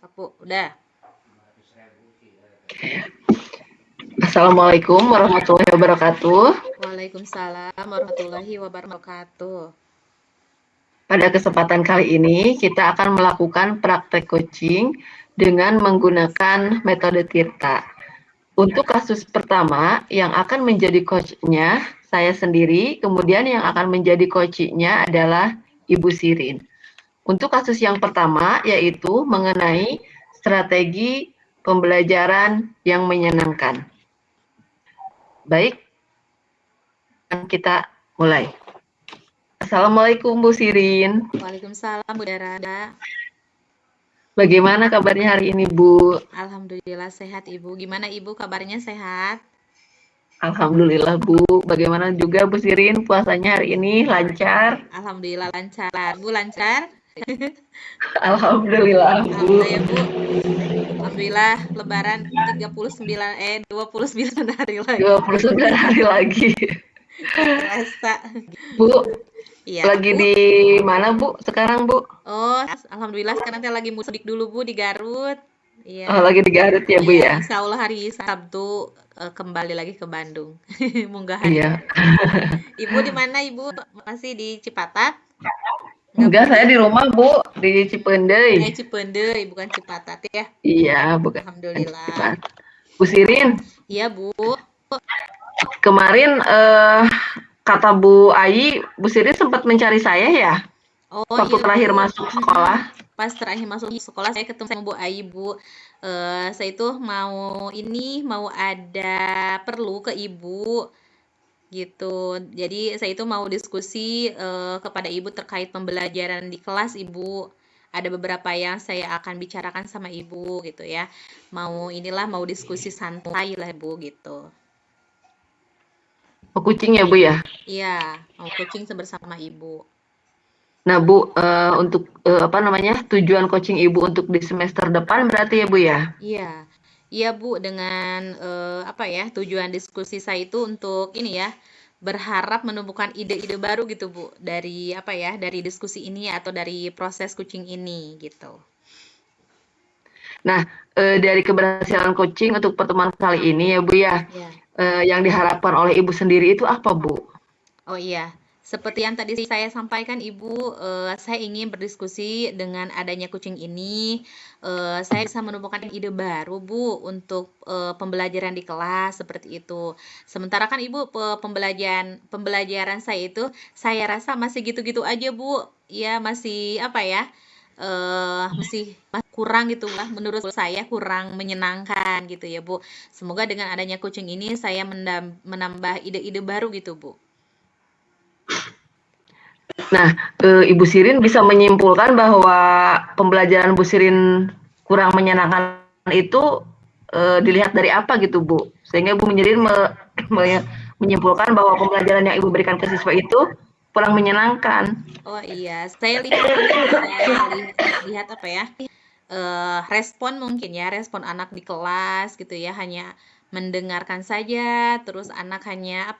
Aku udah. Assalamualaikum warahmatullahi wabarakatuh. Waalaikumsalam warahmatullahi wabarakatuh. Pada kesempatan kali ini kita akan melakukan praktek coaching dengan menggunakan metode Tirta. Untuk kasus pertama yang akan menjadi coach-nya saya sendiri, kemudian yang akan menjadi coach-nya adalah Ibu Sirin. Untuk kasus yang pertama yaitu mengenai strategi pembelajaran yang menyenangkan. Baik, kita mulai. Assalamualaikum Bu Sirin. Waalaikumsalam Bu Dara. Bagaimana kabarnya hari ini Bu? Alhamdulillah sehat Ibu. Gimana Ibu kabarnya sehat? Alhamdulillah Bu. Bagaimana juga Bu Sirin puasanya hari ini lancar? Alhamdulillah lancar. Bu lancar? Alhamdulillah Bu. Alhamdulillah ya Bu. Alhamdulillah lebaran 29 hari lagi. 29 hari lagi. Terasa. Bu, Iya, lagi Bu. di mana Bu sekarang Bu? Oh, alhamdulillah sekarang saya lagi mudik dulu Bu di Garut. Iya. Oh, lagi di Garut ya Bu Iya, ya? insya Allah hari Sabtu kembali lagi ke Bandung. Munggahan. Iya. Ibu di mana Ibu? Masih di Cipatat? Enggak, saya di rumah Bu, di Cipendei. Cipendei, bukan Cipatat ya? Iya, bukan. Alhamdulillah. Cipatat. Bu Sirin, Iya Bu. kemarin kata Bu Ayi, Bu Sirin sempat mencari saya ya? Oh Waktu iya terakhir Bu. masuk sekolah. Pas terakhir masuk sekolah saya ketemu sama Bu Ayi Bu. Saya itu mau ada perlu ke Ibu gitu. Jadi saya itu mau diskusi kepada Ibu terkait pembelajaran di kelas Ibu. Ada beberapa yang saya akan bicarakan sama Ibu gitu ya. Mau diskusi santai lah Bu gitu. Oh, kucing ya Bu ya? Iya, mau coaching bersama Ibu. Nah Bu, untuk tujuan coaching Ibu untuk di semester depan berarti ya Bu ya? Iya, iya Bu, dengan tujuan diskusi saya itu untuk ini ya, berharap menemukan ide-ide baru gitu Bu, dari dari diskusi ini atau dari proses coaching ini gitu. Nah, dari keberhasilan coaching untuk pertemuan kali ini ya Bu ya, Iya. yang diharapkan oleh Ibu sendiri itu apa Bu? Oh iya, seperti yang tadi saya sampaikan Ibu, saya ingin berdiskusi dengan adanya coaching ini, saya bisa menemukan ide baru Bu untuk pembelajaran di kelas seperti itu. Sementara kan Ibu pembelajaran saya itu saya rasa masih gitu-gitu aja Bu, ya masih masih kurang gitu lah, menurut saya kurang menyenangkan gitu ya Bu. Semoga dengan adanya coaching ini saya menambah ide-ide baru gitu Bu. Nah, Ibu Sirin bisa menyimpulkan bahwa pembelajaran Bu Sirin kurang menyenangkan itu dilihat dari apa gitu Bu? Sehingga Bu Sirin menyimpulkan bahwa pembelajaran yang Ibu berikan ke siswa itu kurang menyenangkan. Oh iya, saya lihat respon mungkin ya, respon anak di kelas gitu ya, hanya mendengarkan saja, terus anak hanya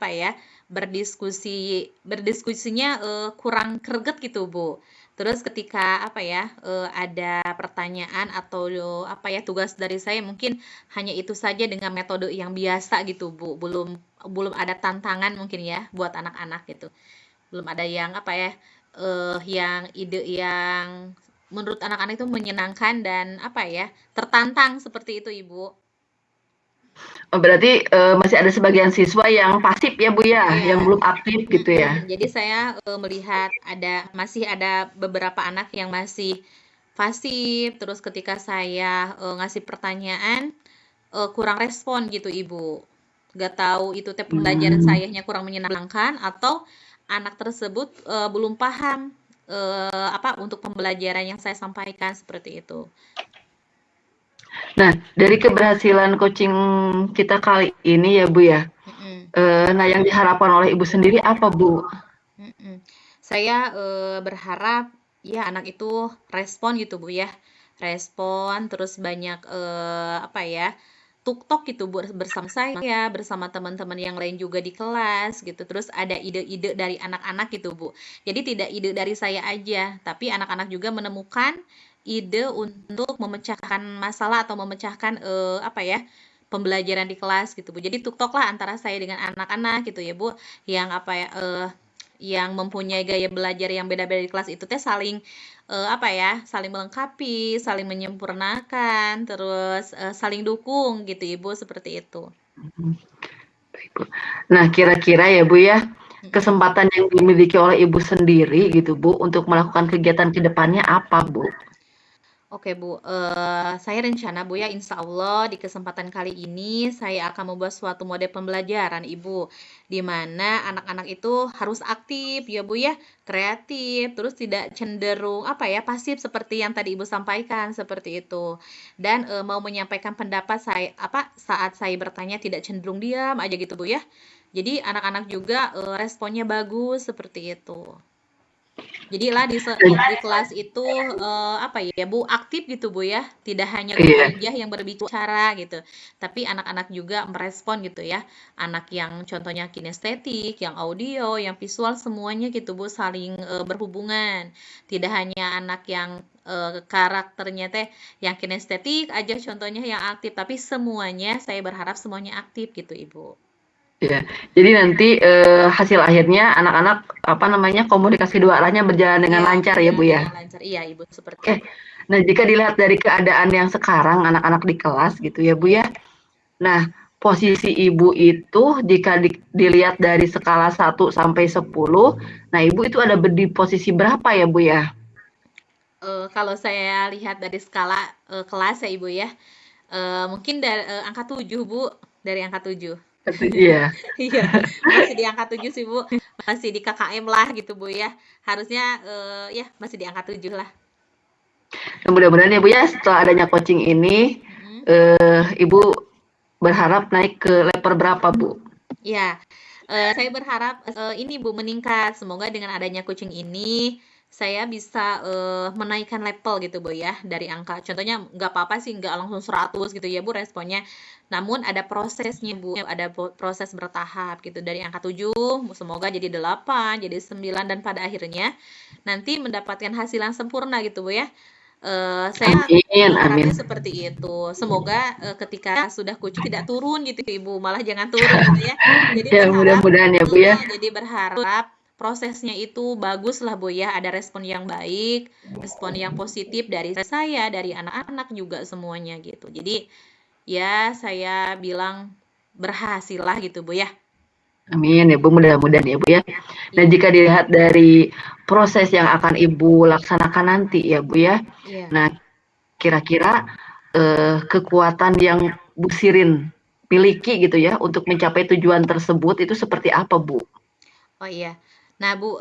berdiskusinya kurang greget gitu Bu. Terus ketika ada pertanyaan atau tugas dari saya mungkin hanya itu saja dengan metode yang biasa gitu Bu. Belum ada tantangan mungkin ya buat anak-anak gitu. Belum ada yang yang ide yang menurut anak-anak itu menyenangkan dan tertantang seperti itu Ibu. Oh, berarti masih ada sebagian siswa yang pasif ya Bu ya, yang belum aktif gitu ya. Jadi saya melihat masih ada beberapa anak yang masih pasif, terus ketika saya ngasih pertanyaan kurang respon gitu Ibu. Gak tahu itu pembelajaran sayanya kurang menyenangkan atau anak tersebut belum paham untuk pembelajaran yang saya sampaikan seperti itu. Nah, dari keberhasilan coaching kita kali ini ya Bu ya, nah yang diharapkan oleh Ibu sendiri apa Bu? Saya berharap ya anak itu respon gitu Bu ya, respon terus banyak tuktok gitu Bu bersama saya, bersama teman-teman yang lain juga di kelas gitu. Terus ada ide-ide dari anak-anak gitu Bu. Jadi tidak ide dari saya aja, tapi anak-anak juga menemukan ide untuk memecahkan masalah atau memecahkan apa ya, pembelajaran di kelas gitu Bu. Jadi tuktok lah antara saya dengan anak-anak gitu ya Bu, yang apa ya, yang mempunyai gaya belajar yang beda-beda di kelas itu teh saling apa ya, saling melengkapi, saling menyempurnakan, terus saling dukung gitu Ibu, seperti itu. Nah, kira-kira ya Bu ya, Mm-mm. kesempatan yang dimiliki oleh Ibu sendiri gitu Bu, untuk melakukan kegiatan ke depannya apa Bu? Oke Bu, saya rencana Bu ya, insya Allah di kesempatan kali ini saya akan membuat suatu model pembelajaran Ibu, di mana anak-anak itu harus aktif ya Bu ya, kreatif, terus tidak cenderung apa ya, pasif seperti yang tadi Ibu sampaikan seperti itu. Dan mau menyampaikan pendapat saya apa saat saya bertanya tidak cenderung diam aja gitu Bu ya. Jadi anak-anak juga responnya bagus seperti itu. Jadilah di kelas itu apa ya Bu, aktif gitu Bu ya, tidak hanya guru Iya, aja yang berbicara gitu, tapi anak-anak juga merespon gitu ya. Anak yang contohnya kinestetik, yang audio, yang visual semuanya gitu Bu, saling berhubungan. Tidak hanya anak yang karakternya teh yang kinestetik aja contohnya yang aktif, tapi semuanya saya berharap semuanya aktif gitu Ibu. iya. Jadi nanti, hasil akhirnya anak-anak, apa namanya, komunikasi dua arahnya berjalan dengan Iya, lancar ya Bu berjalan ya? dengan lancar. Iya Ibu, seperti Oke. itu. Nah, jika dilihat dari keadaan yang sekarang anak-anak di kelas gitu ya Bu ya. Nah, posisi Ibu itu jika dilihat dari skala 1 sampai 10, nah Ibu itu ada di posisi berapa ya Bu ya? Kalau saya lihat dari skala, kelas ya, Ibu, ya, mungkin dari angka 7 Bu, dari angka 7. Iya. Iya, masih di angka 7 sih, Bu, masih di KKM lah gitu, Bu, ya. Harusnya, ya masih di angka 7 lah. Nah, mudah-mudahan ya Bu ya setelah adanya coaching ini, Mhm. Ibu berharap naik ke level berapa Bu? Iya, saya berharap, ini Bu meningkat. Semoga dengan adanya coaching ini, saya bisa, menaikkan level gitu Bu ya, dari angka contohnya nggak apa-apa sih nggak langsung 100 gitu ya Bu responnya, namun ada prosesnya Bu, ada proses bertahap gitu, dari angka 7 semoga jadi 8, jadi 9, dan pada akhirnya nanti mendapatkan hasil yang sempurna gitu Bu ya. Saya Amin, amin. berharapnya seperti itu. Semoga ketika sudah kucing tidak turun gitu Ibu, malah jangan turun gitu ya. Jadi Ya berharap, mudah-mudahan ya Bu ya. jadi berharap prosesnya itu bagus lah Bu ya, ada respon yang baik, respon yang positif dari saya, dari anak-anak juga semuanya gitu. Jadi ya saya bilang berhasil lah gitu Bu ya. Amin ya Bu, mudah-mudahan ya Bu ya. Nah, Iya, jika dilihat dari proses yang akan Ibu laksanakan nanti ya Bu ya. iya. Nah, kira-kira kekuatan yang Bu Sirin miliki gitu ya untuk mencapai tujuan tersebut itu seperti apa Bu? Oh iya. Nah Bu,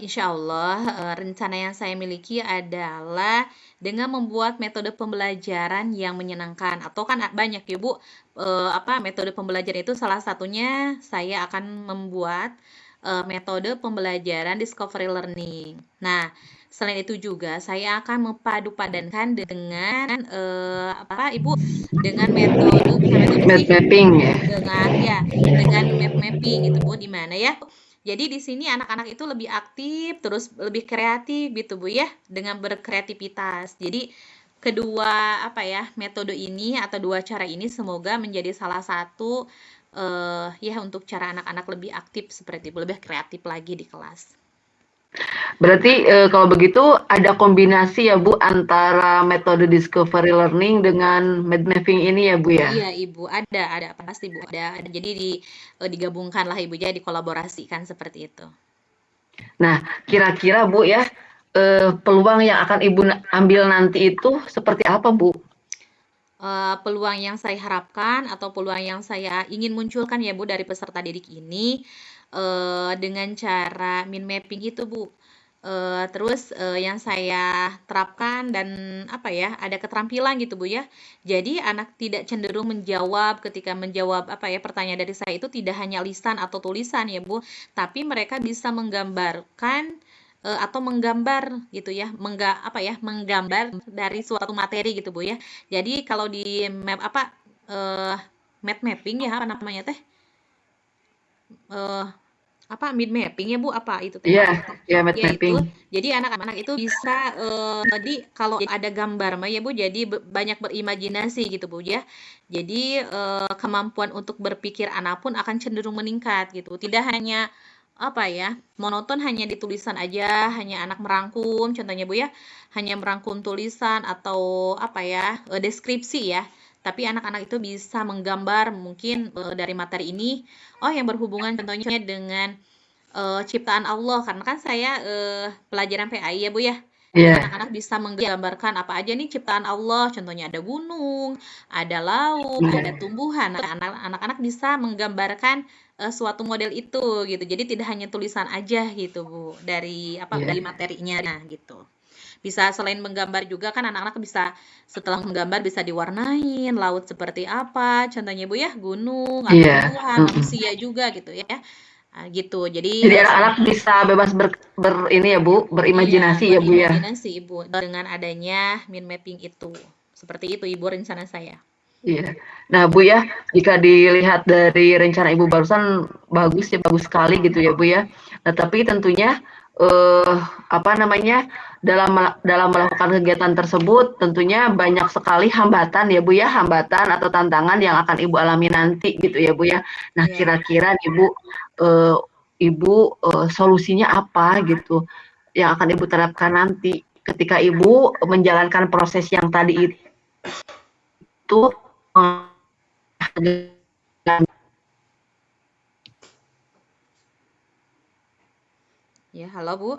insya Allah rencana yang saya miliki adalah dengan membuat metode pembelajaran yang menyenangkan. Atau kan banyak ya Bu, apa metode pembelajaran itu salah satunya saya akan membuat metode pembelajaran discovery learning. Nah, selain itu juga saya akan mempadu-padankan dengan apa Ibu, dengan metode bukan metode Map sih, mapping ya. dengan ya dengan map mapping gitu Bu, di mana ya jadi di sini anak-anak itu lebih aktif, terus lebih kreatif gitu Bu ya, dengan berkreativitas. Jadi kedua apa ya, metode ini atau dua cara ini semoga menjadi salah satu ya untuk cara anak-anak lebih aktif seperti itu, lebih kreatif lagi di kelas. Berarti kalau begitu ada kombinasi ya Bu antara metode discovery learning dengan mind mapping ini ya Bu ya? Iya Ibu, ada pasti Bu, ada. Jadi digabungkan lah Ibu, jadi dikolaborasikan seperti itu. Nah, kira-kira Bu ya, peluang yang akan Ibu ambil nanti itu seperti apa Bu? Peluang yang saya harapkan atau peluang yang saya ingin munculkan ya Bu dari peserta didik ini dengan cara mind mapping itu Bu. Terus yang saya terapkan dan apa ya, ada keterampilan gitu Bu ya. Jadi anak tidak cenderung menjawab ketika menjawab apa ya pertanyaan dari saya itu tidak hanya lisan atau tulisan ya Bu, tapi mereka bisa menggambarkan atau menggambar gitu ya, apa ya, menggambar dari suatu materi gitu Bu ya. Jadi kalau di map apa map mapping ya apa namanya teh? apa mind mapping ya Bu, apa itu teh? Iya, ya map Ya itu, mapping. jadi anak-anak itu bisa jadi kalau ada gambar mah ya Bu, jadi banyak berimajinasi gitu Bu ya. Jadi kemampuan untuk berpikir anak pun akan cenderung meningkat gitu. Tidak hanya apa ya, monoton hanya di tulisan aja, hanya anak merangkum, contohnya Bu ya, hanya merangkum tulisan atau apa ya, deskripsi ya. Tapi anak-anak itu bisa menggambar mungkin dari materi ini, oh yang berhubungan contohnya dengan ciptaan Allah, karena kan saya pelajaran PAI ya Bu ya. Jadi Iya, anak-anak bisa menggambarkan apa aja nih ciptaan Allah, contohnya ada gunung, ada laut, ada iya, tumbuhan. Nah, anak-anak bisa menggambarkan suatu model itu gitu. Jadi tidak hanya tulisan aja gitu Bu, dari apa iya, dari materinya nah, gitu. Bisa selain menggambar juga kan anak-anak bisa setelah menggambar bisa diwarnain laut seperti apa, contohnya Bu ya, gunung atau iya. tumbuhan, Mm-mm. manusia juga gitu ya. Gitu. Jadi Jadi anak-anak bisa bebas ini ya Bu, iya, berimajinasi ya Bu ya. berimajinasi Ibu dengan adanya mind mapping itu. Seperti itu Ibu rencana saya. Iya. Nah, Bu ya, jika dilihat dari rencana Ibu barusan bagus ya, bagus sekali gitu ya, Bu ya. Nah, tapi tentunya apa namanya? Dalam melakukan kegiatan tersebut tentunya banyak sekali hambatan ya, Bu ya, hambatan atau tantangan yang akan Ibu alami nanti gitu ya, Bu ya. Nah, Iya. kira-kira eh, Ibu solusinya apa gitu yang akan Ibu terapkan nanti ketika Ibu menjalankan proses yang tadi itu Ya, halo Bu.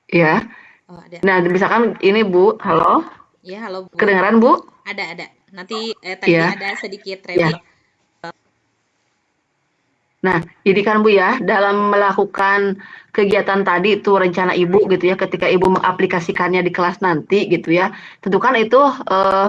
ya. Oh, ada. Nah, misalkan ini Bu, halo, Ya, halo Bu. kedengaran Bu? Ada. Nanti tadi Ya, ada sedikit ya. review. Nah, jadi kan Bu ya, dalam melakukan kegiatan tadi itu rencana Ibu gitu ya, ketika Ibu mengaplikasikannya di kelas nanti gitu ya, tentu kan itu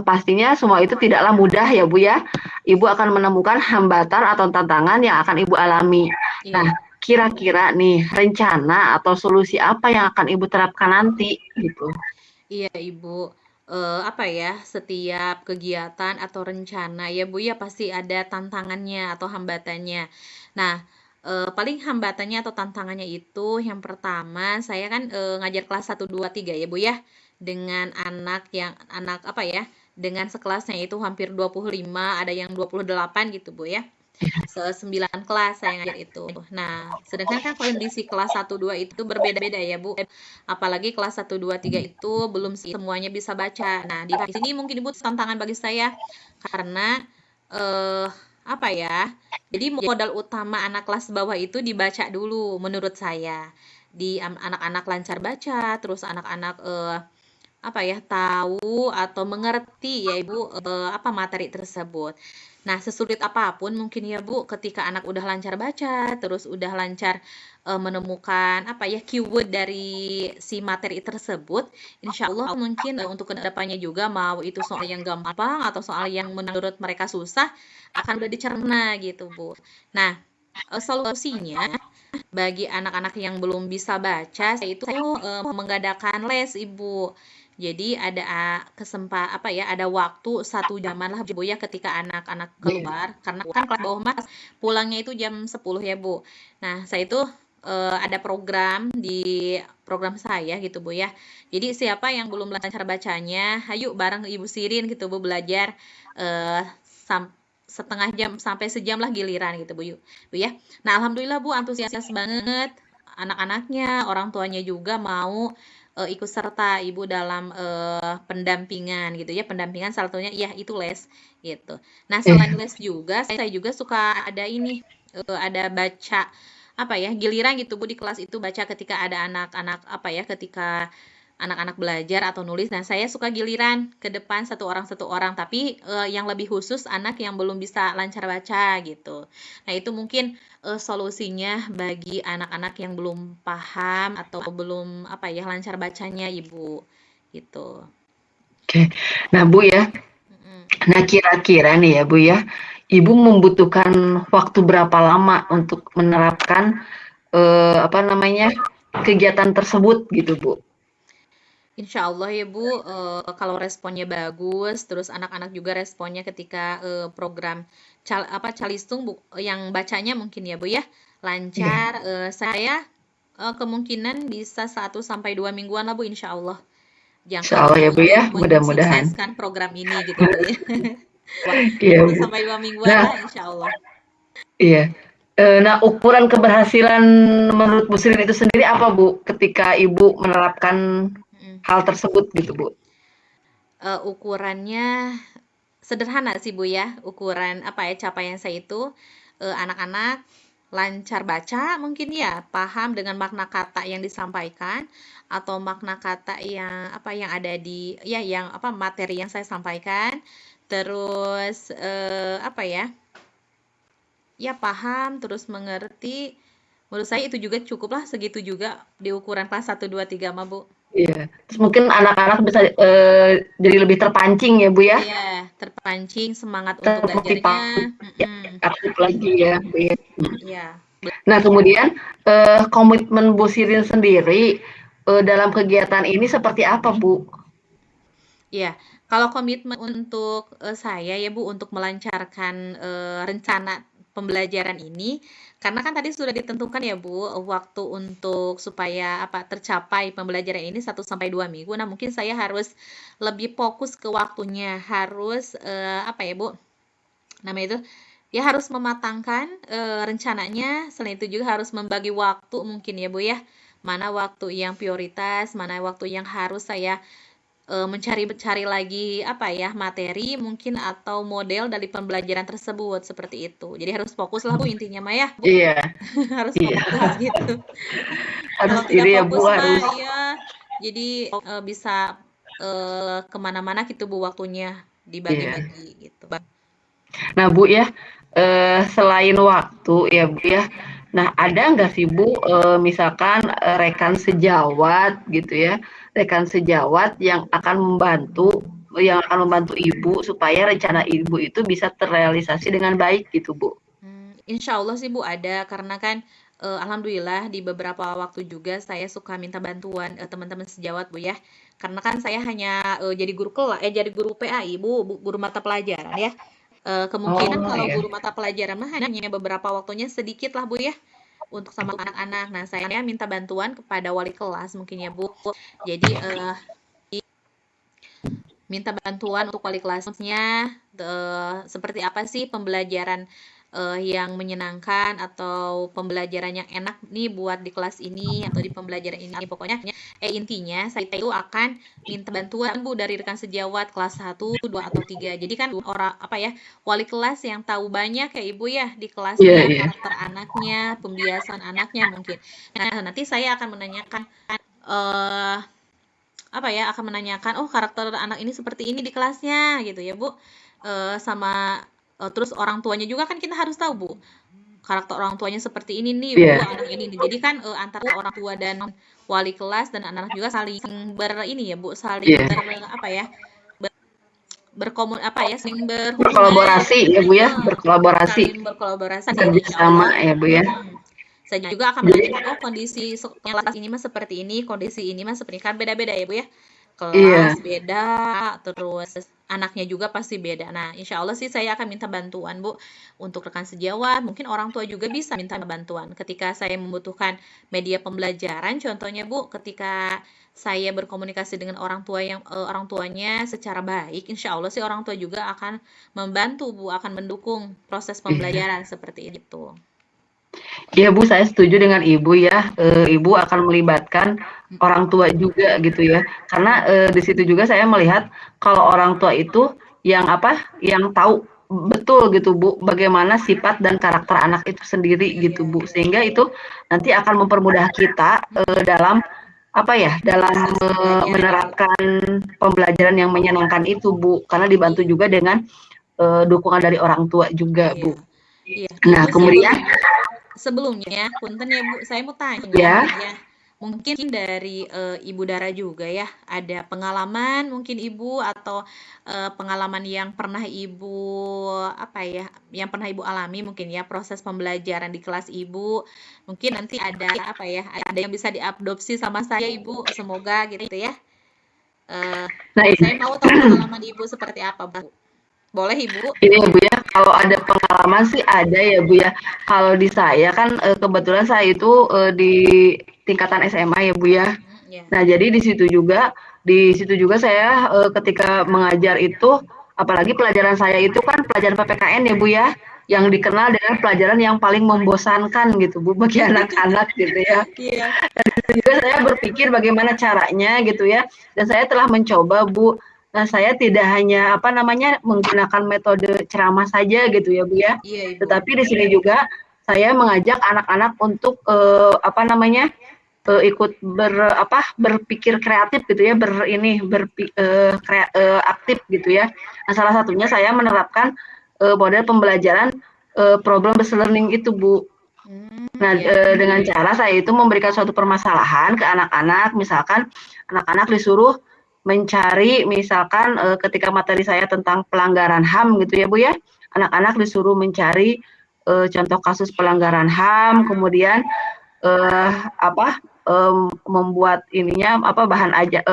pastinya semua itu tidaklah mudah ya Bu ya. Ibu akan menemukan hambatan atau tantangan yang akan Ibu alami. Nah, Iya. kira-kira nih rencana atau solusi apa yang akan Ibu terapkan nanti gitu? Iya, Ibu. Apa ya, setiap kegiatan atau rencana ya Bu ya pasti ada tantangannya atau hambatannya. Nah, paling hambatannya atau tantangannya itu yang pertama saya kan ngajar kelas 1 2 3 ya Bu ya. Dengan anak apa ya, dengan sekelasnya itu hampir 25, ada yang 28 gitu Bu ya. 9 kelas saya ngajar itu. Nah, sedangkan kan kondisi kelas 1 2 itu berbeda-beda ya, Bu. Apalagi kelas 1 2 3 itu belum semuanya bisa baca. Nah, di sini mungkin Ibu tantangan bagi saya karena apa ya? Jadi modal utama anak kelas bawah itu dibaca dulu menurut saya. Di anak-anak lancar baca, terus anak-anak apa ya, tahu atau mengerti ya Ibu, apa materi tersebut. Nah, sesulit apapun mungkin ya Bu, ketika anak udah lancar baca, terus udah lancar menemukan apa ya, keyword dari si materi tersebut, insya Allah mungkin untuk kedepannya juga mau itu soal yang gampang atau soal yang menurut mereka susah, akan udah dicerna gitu Bu. Nah, solusinya bagi anak-anak yang belum bisa baca, saya itu mengadakan les Ibu. Jadi ada apa ya, ada waktu 1 jaman lah Bu ya ketika anak-anak keluar, karena kan kelas bawah Mas pulangnya itu jam 10 ya Bu. Nah, saya itu ada program di program saya gitu Bu ya. Jadi siapa yang belum lancar bacanya, ayo bareng Ibu Sirin gitu Bu belajar eh, setengah jam sampai sejam lah giliran gitu Bu ya. Nah, alhamdulillah Bu antusias banget anak-anaknya, orang tuanya juga mau ikut serta Ibu dalam pendampingan gitu ya. Pendampingan salah satunya ya itu les gitu. Nah, selain Eh, les juga saya juga suka ada ini ada baca apa ya, giliran gitu Bu di kelas itu baca ketika ada anak-anak apa ya, ketika anak-anak belajar atau nulis. Nah, saya suka giliran ke depan satu orang, tapi yang lebih khusus anak yang belum bisa lancar baca gitu. Nah, itu mungkin solusinya bagi anak-anak yang belum paham atau belum apa ya lancar bacanya, Ibu. Gitu. oke. Nah, Bu ya, Mm-mm. nah kira-kira nih ya Bu ya, Ibu membutuhkan waktu berapa lama untuk menerapkan apa namanya kegiatan tersebut gitu Bu? Insya Allah ya Bu, kalau responnya bagus, terus anak-anak juga responnya ketika program calistung Bu, yang bacanya mungkin ya Bu ya, lancar. Saya kemungkinan bisa 1 sampai 2 mingguan lah Bu, insya Allah. Jangka Insya Allah ya Bu waktu ya, untuk mudah-mudahan. mensukseskan program ini gitu Bu ya. Iya Bu. 1 sampai 2 mingguan Nah, lah insya Allah. iya. Nah, ukuran keberhasilan menurut Bu Sirin itu sendiri apa Bu, ketika Ibu menerapkan Mm. hal tersebut gitu Bu? Ukurannya sederhana sih Bu ya, ukuran apa ya, capaian saya itu anak-anak lancar baca mungkin ya, paham dengan makna kata yang disampaikan atau makna kata yang apa yang ada di ya yang apa materi yang saya sampaikan. Terus apa ya? Ya paham, terus mengerti. Menurut saya itu juga cukup lah, segitu juga di ukuran kelas 1 2 3 mah Bu. Iya. Terus mungkin anak-anak bisa jadi lebih terpancing ya Bu ya? Iya, terpancing semangat untuk belajarnya. Termotivasi aktif lagi ya Bu ya. Iya. Nah, kemudian komitmen Bu Sirin sendiri dalam kegiatan ini seperti apa Bu? Iya, kalau komitmen untuk saya ya Bu untuk melancarkan rencana pembelajaran ini, karena kan tadi sudah ditentukan ya Bu waktu untuk supaya apa tercapai pembelajaran ini 1 sampai 2 minggu. Nah, mungkin saya harus lebih fokus ke waktunya, harus apa ya Bu? Namanya itu ya harus mematangkan rencananya. Selain itu juga harus membagi waktu mungkin ya Bu ya. Mana waktu yang prioritas, mana waktu yang harus saya mencari lagi apa ya materi mungkin atau model dari pembelajaran tersebut seperti itu. Jadi harus fokus lah Bu intinya mah ya Bu. Iya, Harus iya. fokus gitu. Harus Kalau tidak ini ya Bu, fokus mah harus. ya jadi bisa kemana-mana gitu Bu waktunya Iya. dibagi-bagi gitu. Nah Bu ya, selain waktu ya Bu ya, nah ada nggak sih Bu, misalkan rekan sejawat gitu ya, rekan sejawat yang akan membantu Ibu supaya rencana Ibu itu bisa terrealisasi dengan baik gitu Bu? Insya Allah sih Bu ada, karena kan alhamdulillah di beberapa waktu juga saya suka minta bantuan teman-teman sejawat Bu ya. Karena kan saya hanya jadi jadi guru PAI Bu, guru mata pelajaran ya. Kemungkinan Oh kalau ya, guru mata pelajaran mah hanya beberapa waktunya sedikit lah Bu ya untuk sama anak-anak. Nah, saya minta bantuan kepada wali kelas mungkin ya Bu. Jadi minta bantuan untuk wali kelasnya seperti apa sih pembelajaran yang menyenangkan atau pembelajaran yang enak nih buat di kelas ini atau di pembelajaran ini. Pokoknya intinya saya itu akan minta bantuan Bu dari rekan sejawat kelas 1, 2 atau 3. Jadi kan orang apa ya, wali kelas yang tahu banyak ya Ibu ya di iya kelasnya, iya, karakter anaknya, pembiasaan anaknya mungkin. Nah, nanti saya akan menanyakan eh apa ya, akan menanyakan, "Oh, karakter anak ini seperti ini di kelasnya," gitu ya, Bu. Sama terus orang tuanya juga kan kita harus tahu, Bu, karakter orang tuanya seperti ini nih, Bu, iya, anak ini nih. Jadi kan antara orang tua dan wali kelas dan anak-anak juga saling ini ya, Bu, saling iya. apa ya, apa ya, saling berhubungan, Berkolaborasi ya Bu ya, berkolaborasi, saling berkolaborasi insya kerjasama Allah. ya Bu ya. Saya juga akan Jadi, menanyakan, oh kondisi kelas ini mah seperti ini, kondisi ini mah seperti ini. Kan beda-beda ya Bu ya. iya. Kelas beda, terus anaknya juga pasti beda. Nah, insya Allah sih saya akan minta bantuan Bu untuk rekan sejawat. Mungkin orang tua juga bisa minta bantuan ketika saya membutuhkan media pembelajaran. Contohnya Bu, ketika saya berkomunikasi dengan orang tua yang orang tuanya secara baik, insya Allah sih orang tua juga akan membantu Bu, akan mendukung proses Iya. pembelajaran seperti itu. Iya Bu, saya setuju dengan Ibu ya. Ibu akan melibatkan orang tua juga gitu ya. Karena di situ juga saya melihat kalau orang tua itu yang apa, yang tahu betul gitu Bu, bagaimana sifat dan karakter anak itu sendiri Iya, gitu Bu. iya. Sehingga itu nanti akan mempermudah kita dalam apa ya, dalam Proses pembelajaran ya, Bu. menerapkan pembelajaran yang menyenangkan itu Bu. Karena dibantu Iya, juga dengan dukungan dari orang tua juga iya. Bu. Iya, Nah Bu kemudian sebelumnya, punten ya Bu, saya mau tanya ya, ya. Mungkin dari Ibu Dara juga ya, ada pengalaman mungkin Ibu atau pengalaman yang pernah Ibu apa ya, yang pernah Ibu alami mungkin ya proses pembelajaran di kelas Ibu. Mungkin nanti ada apa ya, ada yang bisa diadopsi sama saya Ibu, semoga gitu ya. nah Saya mau tahu pengalaman Ibu seperti apa Bu. Boleh Ibu? ini ya Bu ya, kalau ada pengalaman sih ada ya Bu ya. Kalau di saya kan kebetulan saya itu di tingkatan SMA ya Bu ya. Ya. Nah, jadi di situ juga saya ketika mengajar itu, apalagi pelajaran saya itu kan pelajaran PPKN ya Bu ya, yang dikenal dengan pelajaran yang paling membosankan gitu Bu bagi anak-anak gitu ya. Iya. Juga saya berpikir bagaimana caranya gitu ya, dan saya telah mencoba Bu. Nah, saya tidak hanya apa namanya menggunakan metode ceramah saja gitu ya Bu ya, Iya, Ibu. tetapi di sini juga saya mengajak anak-anak untuk apa namanya ikut berpikir kreatif gitu ya, aktif gitu ya. Nah, salah satunya saya menerapkan model pembelajaran problem based learning itu Bu. Nah, Ya. dengan cara saya itu memberikan suatu permasalahan ke anak-anak, misalkan anak-anak disuruh mencari, misalkan ketika materi saya tentang pelanggaran HAM gitu ya Bu ya, anak-anak disuruh mencari contoh kasus pelanggaran HAM, kemudian apa membuat ininya apa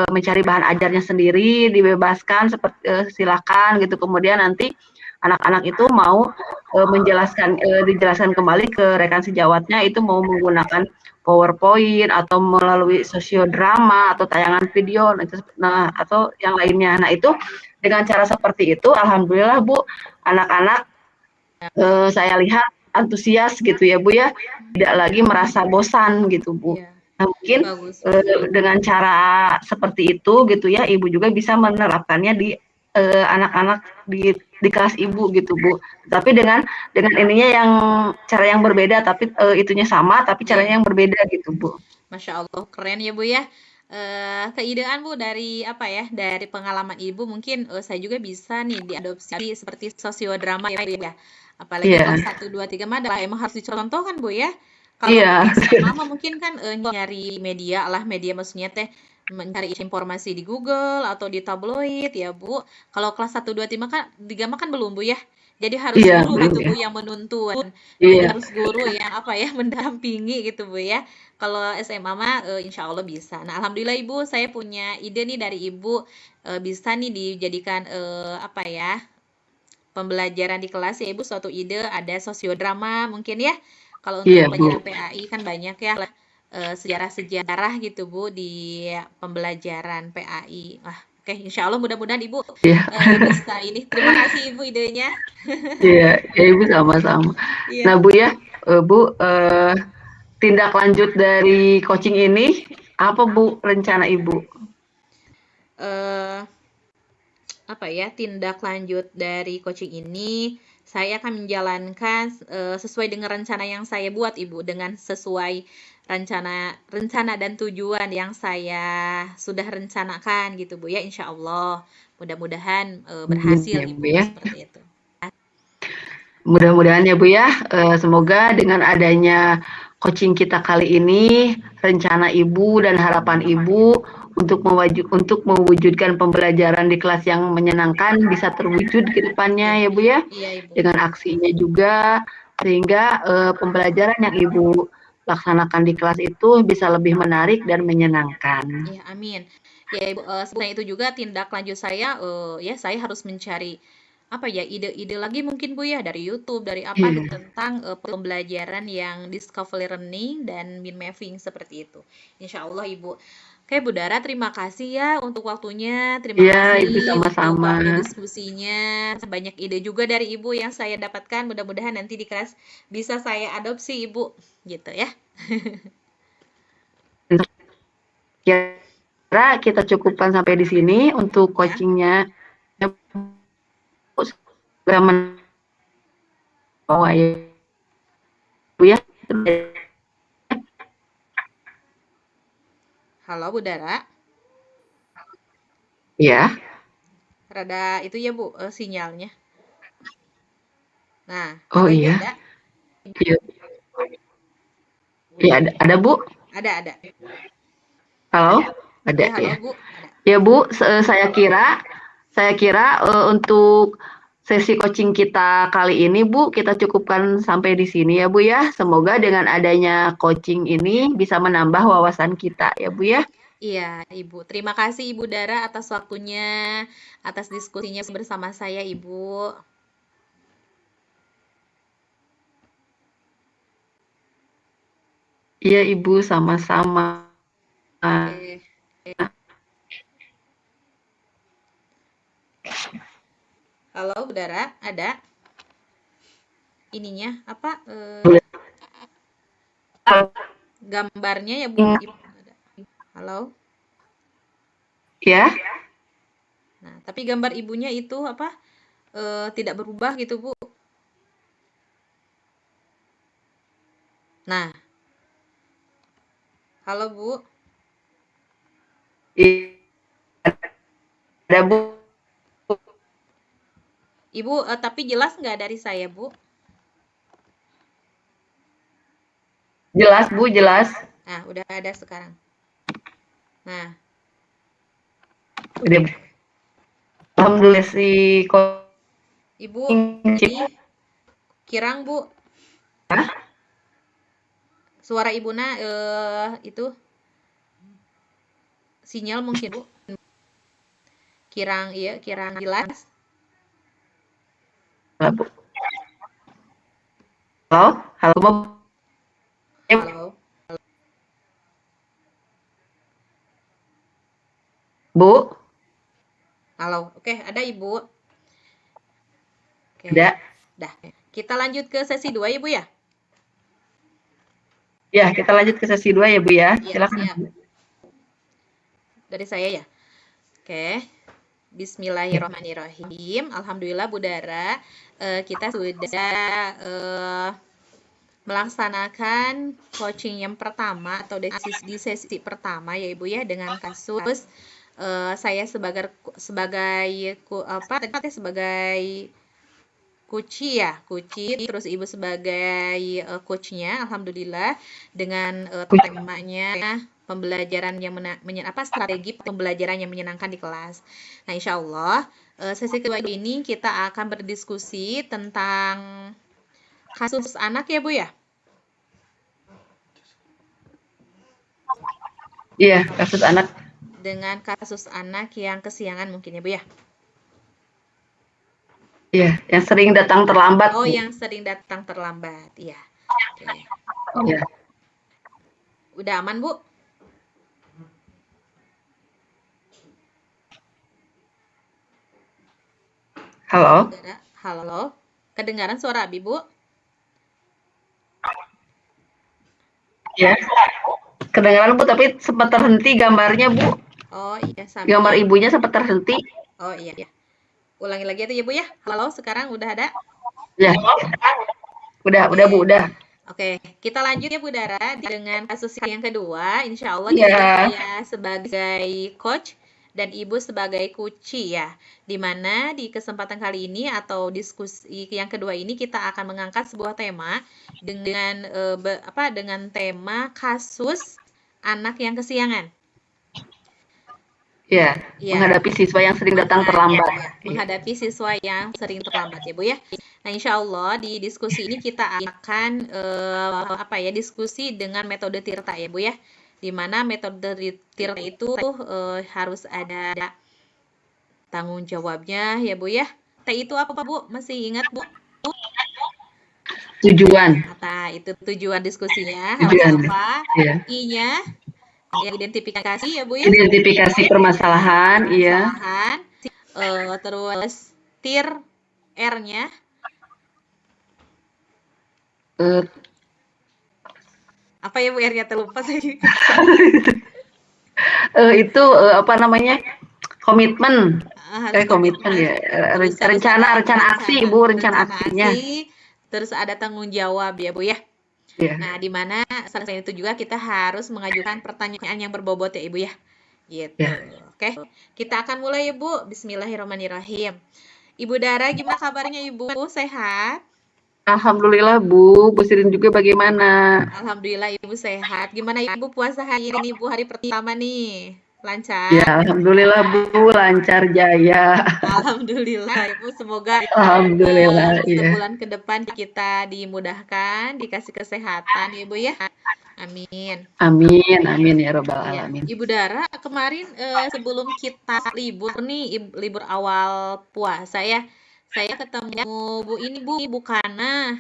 mencari bahan ajarnya sendiri, dibebaskan seperti silakan gitu. Kemudian nanti anak-anak itu mau dijelaskan kembali ke rekan sejawatnya itu mau menggunakan PowerPoint atau melalui sosiodrama atau tayangan video, nah atau yang lainnya. Nah itu dengan cara seperti itu, alhamdulillah Bu, anak-anak saya lihat antusias gitu ya Bu ya, tidak lagi merasa bosan gitu Bu. Iya. Nah, mungkin Bagus. dengan cara seperti itu gitu ya, Ibu juga bisa menerapkannya di anak-anak di kelas Ibu gitu Bu. Tapi dengan ininya yang cara yang berbeda, tapi itunya sama, tapi caranya yang berbeda gitu Bu. Masya Allah, keren ya Bu ya. Keidean Bu dari apa ya, dari pengalaman Ibu mungkin saya juga bisa nih diadopsi seperti sosiodrama ya Bu ya. Apalagi Iya, kelas 1, 2, 3 mah adalah emang harus dicontohkan Bu ya. Kalau iya, SMA mah mungkin kan nyari media lah, media maksudnya teh mencari informasi di Google atau di tabloid ya Bu. Kalau kelas 1, 2, 3 kan, 3 mah kan belum Bu ya. Jadi harus iya guru belum gitu ya. Bu yang menuntun. Jadi Iya, harus guru yang apa ya mendampingi gitu Bu ya. Kalau SMA mah insya Allah bisa. Nah, alhamdulillah Ibu, saya punya ide nih dari Ibu bisa nih dijadikan apa ya pembelajaran di kelas ya Ibu, suatu ide ada sosiodrama mungkin ya. Kalau untuk iya Bu. pelajaran PAI kan banyak ya sejarah-sejarah gitu Bu di pembelajaran PAI. Wah, oke, insya Allah mudah-mudahan Ibu Iya, bisa ini. Terima kasih Ibu idenya. iya, ya Ibu sama-sama. Nah Iya. Bu ya, Bu, tindak lanjut dari coaching ini apa Bu rencana Ibu? Eh, apa ya tindak lanjut dari coaching ini saya akan menjalankan sesuai dengan rencana yang saya buat Ibu dengan sesuai rencana dan tujuan yang saya sudah rencanakan gitu Bu ya Insya Allah mudah-mudahan berhasil Ya, Bu Ibu ya. seperti itu. Mudah-mudahan ya Bu ya, semoga dengan adanya coaching kita kali ini, rencana Ibu dan harapan Ibu untuk mewujudkan pembelajaran di kelas yang menyenangkan bisa terwujud ke Iya, depannya ya Bu ya, iya Ibu. dengan aksinya juga, sehingga pembelajaran yang Ibu laksanakan di kelas itu bisa lebih menarik dan menyenangkan. Iya, amin. Ya Ibu, selain itu juga tindak lanjut saya ya saya harus mencari apa ya ide-ide lagi mungkin Bu ya dari YouTube dari apa gitu Iya, tentang pembelajaran yang discovery learning dan mind mapping seperti itu. Insya Allah Ibu. Oke Bu Dara, terima kasih ya untuk waktunya. Terima iya Ibu kasih untuk sama-sama. diskusinya. Banyak ide juga dari Ibu yang saya dapatkan. Mudah-mudahan nanti di kelas bisa saya adopsi Ibu, gitu ya. Kira kita cukupkan sampai di sini untuk Ya. coachingnya. Segera oh ya Bu ya. Halo Bu Dara. Ya. Rada itu ya Bu sinyalnya. Nah, Oh halo Ibu iya. ada? Iya. Ya ada Bu. Ada. Halo? Ada. Ada Ya, halo ya. Bu. Ada. Ya Bu, saya kira untuk sesi coaching kita kali ini Bu, kita cukupkan sampai di sini ya Bu ya. Semoga dengan adanya coaching ini bisa menambah wawasan kita ya Bu ya. Iya, Ibu. Terima kasih Ibu Dara atas waktunya, atas diskusinya bersama saya, Ibu. Iya Ibu, sama-sama. Oke. Halo, Budara, ada ininya apa gambarnya ya, Bu? Ada. Halo. Ya, Nah, tapi gambar ibunya itu apa? Tidak berubah gitu, Bu. Nah, halo, Bu. ada Bu. Ibu, tapi jelas nggak dari saya, Bu? Jelas Bu, jelas. Nah, udah ada sekarang. Nah, Udah. Alhamdulillah si Ibu, Chip. ini kirang, Bu. Hah? Suara Ibuna itu sinyal mungkin, Bu. Kirang, iya, kirang jelas. Bu. Halo, halo Bu. Halo. Bu. Halo. Oke, ada Ibu. Oke. Ada. Dah. Kita lanjut ke sesi 2 ya, Bu ya? Ya, kita lanjut ke sesi 2 ya Bu ya. Iya, Silakan. siap. Dari saya ya. Oke. Bismillahirrahmanirrahim. Alhamdulillah Budara, kita sudah melaksanakan coaching yang pertama atau di sesi pertama ya Ibu ya, dengan kasus saya sebagai Kuci ya, Kuci, terus Ibu sebagai coachnya, Alhamdulillah, dengan temanya pembelajaran yang strategi pembelajaran yang menyenangkan di kelas. Nah, insya Allah sesi kedua ini kita akan berdiskusi tentang kasus anak ya Bu ya? Iya, kasus anak. Dengan kasus anak yang kesiangan mungkin ya Bu ya? Iya, yang sering datang terlambat. Oh, Bu. yang sering datang terlambat, iya. Oke. Iya. Udah aman Bu? Halo. Halo. Kedengaran suara Abi Bu? Ya. Kedengaran Bu, tapi sempat terhenti gambarnya Bu. Oh iya, gambar ibunya sempat terhenti. Oh iya ya. Ulangi lagi itu ya Bu ya. Halo, sekarang udah ada? Ya. Udah Bu, udah. Oke, kita lanjut ya Bu Dara dengan kasus yang kedua. Insya Allah saya sebagai coach dan Ibu sebagai Kuci ya. Dimana di kesempatan kali ini atau diskusi yang kedua ini kita akan mengangkat sebuah tema dengan dengan tema kasus anak yang kesiangan. Ya, menghadapi siswa yang sering datang terlambat. Menghadapi siswa yang sering terlambat ya Bu ya. Nah, insya Allah di diskusi ini kita akan diskusi dengan metode Tirta ya Bu ya. Di mana metode Tirta itu harus ada tanggung jawabnya ya Bu ya. T itu apa Bu? Masih ingat Bu? Tujuan. Nah, itu tujuan diskusinya. Tujuan. Apa? Ya. I-nya identifikasi ya Bu ya. Identifikasi permasalahan, iya. Terus R-nya apa ya Bu, R-nya terlupa saya. Itu apa namanya? Komitmen. Komitmen ya. Rencana aksi Bu, rencana aksinya. Terus ada tanggung jawab ya Bu ya. Yeah. Nah, di mana selain itu juga kita harus mengajukan pertanyaan yang berbobot ya Ibu ya. Gitu. Yeah. Oke. Kita akan mulai ya Bu. Bismillahirrahmanirrahim. Ibu Dara, gimana kabarnya Ibu? Sehat? Alhamdulillah Bu. Bu Sirin juga bagaimana? Alhamdulillah Ibu sehat. Gimana Ibu puasa hari ini Bu, hari pertama nih? Lancar? Ya, alhamdulillah Bu, lancar jaya. Alhamdulillah Ibu, semoga alhamdulillah sebulan ke depan kita dimudahkan, dikasih kesehatan Ibu ya. Amin. Amin ya robbal alamin. Ibu Dara, kemarin sebelum kita libur nih, libur awal puasa ya, saya ketemu Bu Kana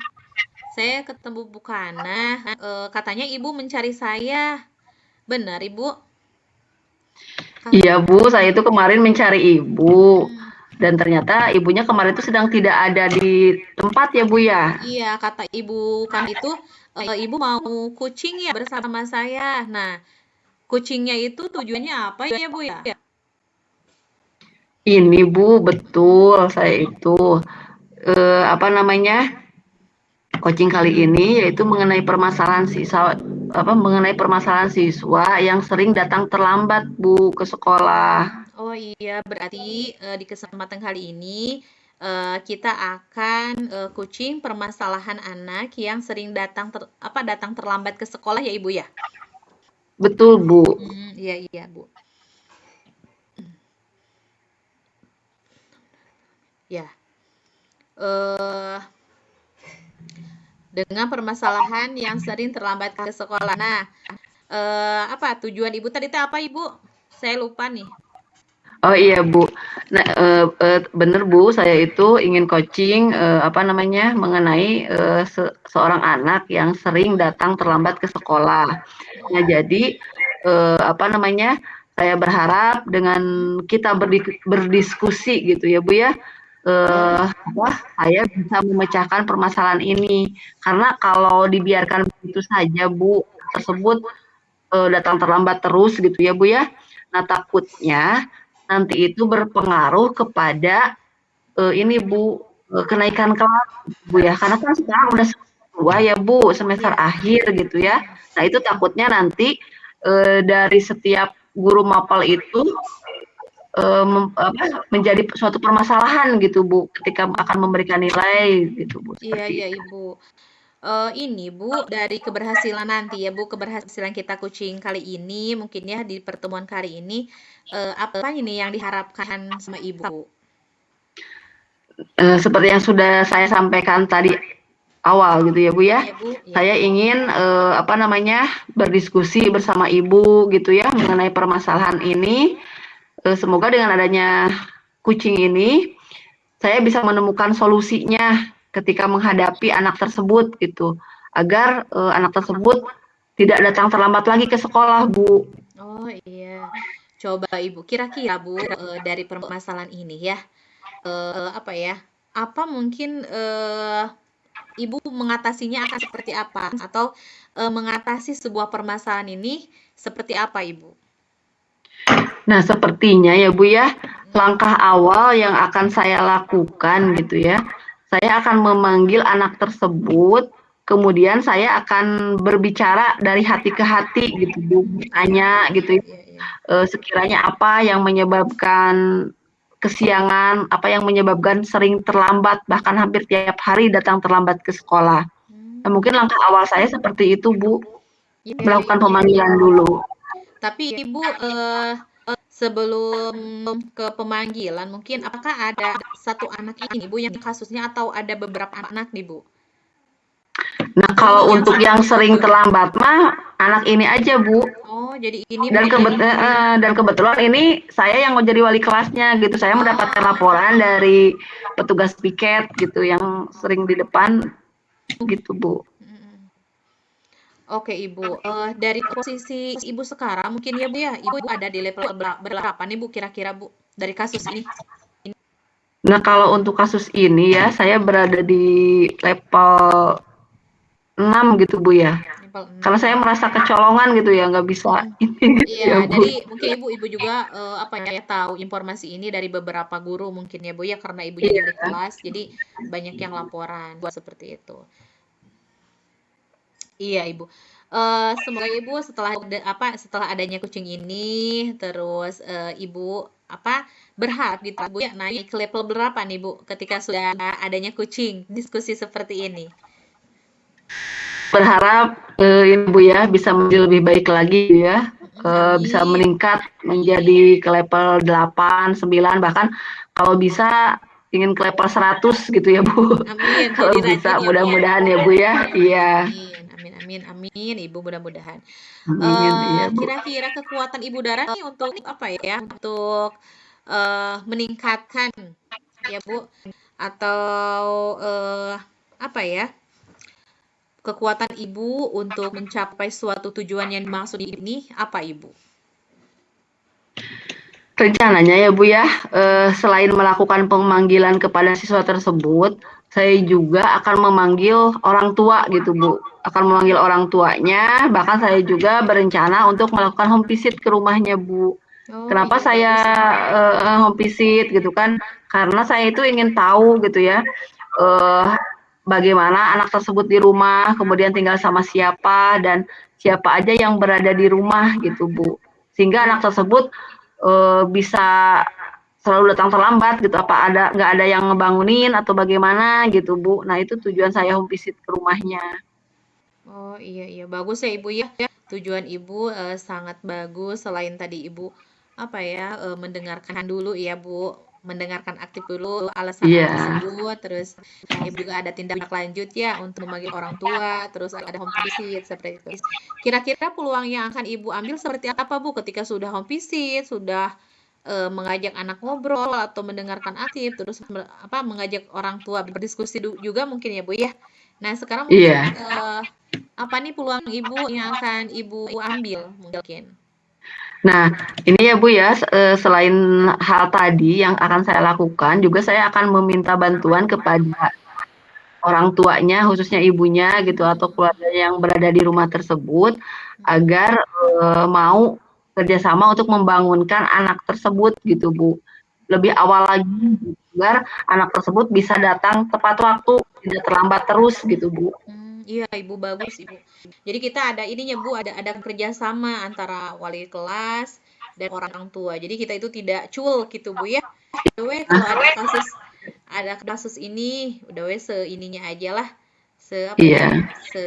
Saya ketemu Bu Kana, katanya Ibu mencari saya. Benar, Ibu? Iya Bu, saya itu kemarin mencari ibu Hmm, dan ternyata ibunya kemarin itu sedang tidak ada di tempat ya Bu ya. iya, kata Ibu Kana itu, Ibu mau kucing ya bersama saya. Nah, kucingnya itu tujuannya apa ya, Bu ya? Ini Bu, betul saya itu apa namanya coaching kali ini yaitu mengenai permasalahan siswa yang sering datang terlambat Bu ke sekolah. Oh iya, berarti di kesempatan kali ini kita akan kucing permasalahan anak yang sering datang terlambat ke sekolah ya Ibu ya? Betul Bu. Iya iya Bu. Ya. eh dengan permasalahan yang sering terlambat ke sekolah. Nah, apa tujuan Ibu tadi teh apa Ibu? Saya lupa nih. Oh iya Bu, nah bener Bu, saya itu ingin coaching apa namanya mengenai seorang anak yang sering datang terlambat ke sekolah. Nah jadi apa namanya, saya berharap dengan kita berdiskusi gitu ya Bu ya, apa, saya bisa memecahkan permasalahan ini. Karena kalau dibiarkan begitu saja Bu, tersebut datang terlambat terus gitu ya Bu ya. Nah takutnya nanti itu berpengaruh kepada ini Bu kenaikan kelas Bu ya. Karena kan sekarang udah semester 2 ya Bu, semester Iya. akhir gitu ya. Nah itu takutnya nanti dari setiap guru mapel itu menjadi suatu permasalahan gitu Bu ketika akan memberikan nilai gitu Bu Iya seperti iya itu. Ibu. Ini Bu, dari keberhasilan nanti ya Bu, keberhasilan kita kucing kali ini, mungkin ya di pertemuan kali ini, apa ini yang diharapkan sama Ibu? Seperti yang sudah saya sampaikan tadi awal gitu ya Bu ya. Iya Bu, ya. Saya ingin apa namanya berdiskusi bersama Ibu gitu ya mengenai permasalahan ini. Semoga dengan adanya kucing ini saya bisa menemukan solusinya ketika menghadapi anak tersebut gitu. Agar anak tersebut tidak datang terlambat lagi ke sekolah, Bu. Oh iya. Coba Ibu, kira-kira Bu, dari permasalahan ini ya, apa ya, apa mungkin Ibu mengatasinya akan seperti apa? Atau mengatasi sebuah permasalahan ini seperti apa Ibu? Nah, sepertinya ya Bu ya, Mm, langkah awal yang akan saya lakukan gitu ya, saya akan memanggil anak tersebut, kemudian saya akan berbicara dari hati ke hati gitu Bu, iya, tanya gitu ya, iya, iya. sekiranya apa yang menyebabkan kesiangan, apa yang menyebabkan sering terlambat, bahkan hampir tiap hari datang terlambat ke sekolah. Nah, Hmm, mungkin langkah awal saya seperti itu Bu, iya, melakukan iya, iya. pemanggilan dulu. Tapi Ibu, sebelum ke pemanggilan, mungkin apakah ada satu anak ini Bu yang kasusnya atau ada beberapa anak nih Bu? Nah, kalau untuk yang sering terlambat mah anak ini aja Bu. Oh, jadi ini Bu Dan, ya. dan kebetulan ini saya yang mau jadi wali kelasnya gitu. Saya mendapatkan Oh, laporan dari petugas piket gitu yang sering di depan gitu Bu. mm. Oke Ibu, dari posisi Ibu sekarang mungkin ya Bu ya, Ibu ada di level berapa nih Bu kira-kira Bu dari kasus ini? Nah, kalau untuk kasus ini ya saya berada di level 6 gitu Bu ya. Level Karena 6. saya merasa kecolongan gitu ya, nggak bisa ini gitu Iya, ya dari Bu. mungkin Ibu juga apa ya tahu informasi ini dari beberapa guru mungkin ya Bu ya karena Ibu jadi Iya. wali kelas, jadi banyak yang laporan seperti itu. Iya Ibu. Semoga Ibu setelah adanya kucing ini terus Ibu apa berharap gitu Bu ya naik ke level berapa nih Bu ketika sudah adanya kucing diskusi seperti ini. Berharap ini Bu ya bisa menjadi lebih baik lagi ya. Bisa Amin. meningkat menjadi ke level 8, 9 bahkan kalau bisa ingin ke level 100 gitu ya Bu. Amin. Jadi Kalau rajin bisa ya Bu ya. mudah-mudahan ya Bu ya. Iya. Amin, amin, amin, amin, Ibu mudah-mudahan. Amin iya Bu. Kira-kira kekuatan Ibu Dara nih untuk apa ya? Untuk meningkatkan ya Bu atau apa ya? kekuatan Ibu untuk mencapai suatu tujuan yang dimaksud ini apa, Ibu? Rencananya ya Bu ya, selain melakukan pemanggilan kepada siswa tersebut, saya juga akan memanggil orang tua gitu Bu. Akan memanggil orang tuanya, bahkan saya juga berencana untuk melakukan home visit ke rumahnya Bu. Oh Kenapa iya, saya bagus ya. home visit gitu kan? Karena saya itu ingin tahu gitu ya, eh, bagaimana anak tersebut di rumah, kemudian tinggal sama siapa dan siapa aja yang berada di rumah gitu Bu. Sehingga anak Iya. tersebut bisa selalu datang terlambat gitu, apa nggak ada yang ngebangunin atau bagaimana gitu Bu. Nah itu tujuan saya home visit ke rumahnya. Oh iya iya, bagus ya Ibu ya. Tujuan Ibu sangat bagus. Selain tadi Ibu apa ya mendengarkan dulu ya Bu, mendengarkan aktif dulu alasan anak Iya, tersebut. Terus Ibu juga ada tindak lanjut ya untuk memanggil orang tua. Terus ada home visit seperti itu. Kira-kira peluang yang akan Ibu ambil seperti apa Bu ketika sudah home visit, sudah mengajak anak ngobrol atau mendengarkan aktif, terus mengajak orang tua berdiskusi juga mungkin ya Bu ya. Nah sekarang mungkin iya. apa nih peluang Ibu yang akan Ibu ambil mungkin? Nah, ini ya Bu ya, selain hal tadi yang akan saya lakukan, juga saya akan meminta bantuan kepada orang tuanya, khususnya ibunya gitu atau keluarga yang berada di rumah tersebut, agar mau kerjasama untuk membangunkan anak tersebut gitu Bu. Lebih awal lagi agar anak tersebut bisa datang tepat waktu, tidak terlambat terus gitu Bu. Iya Ibu, bagus Ibu. Jadi kita ada ininya Bu, ada kerjasama antara wali kelas dan orang tua. Jadi kita itu tidak cul gitu Bu ya. Udah weh kalau ada kasus ini, udah weh seininya aja lah, se apa ya, Iya, se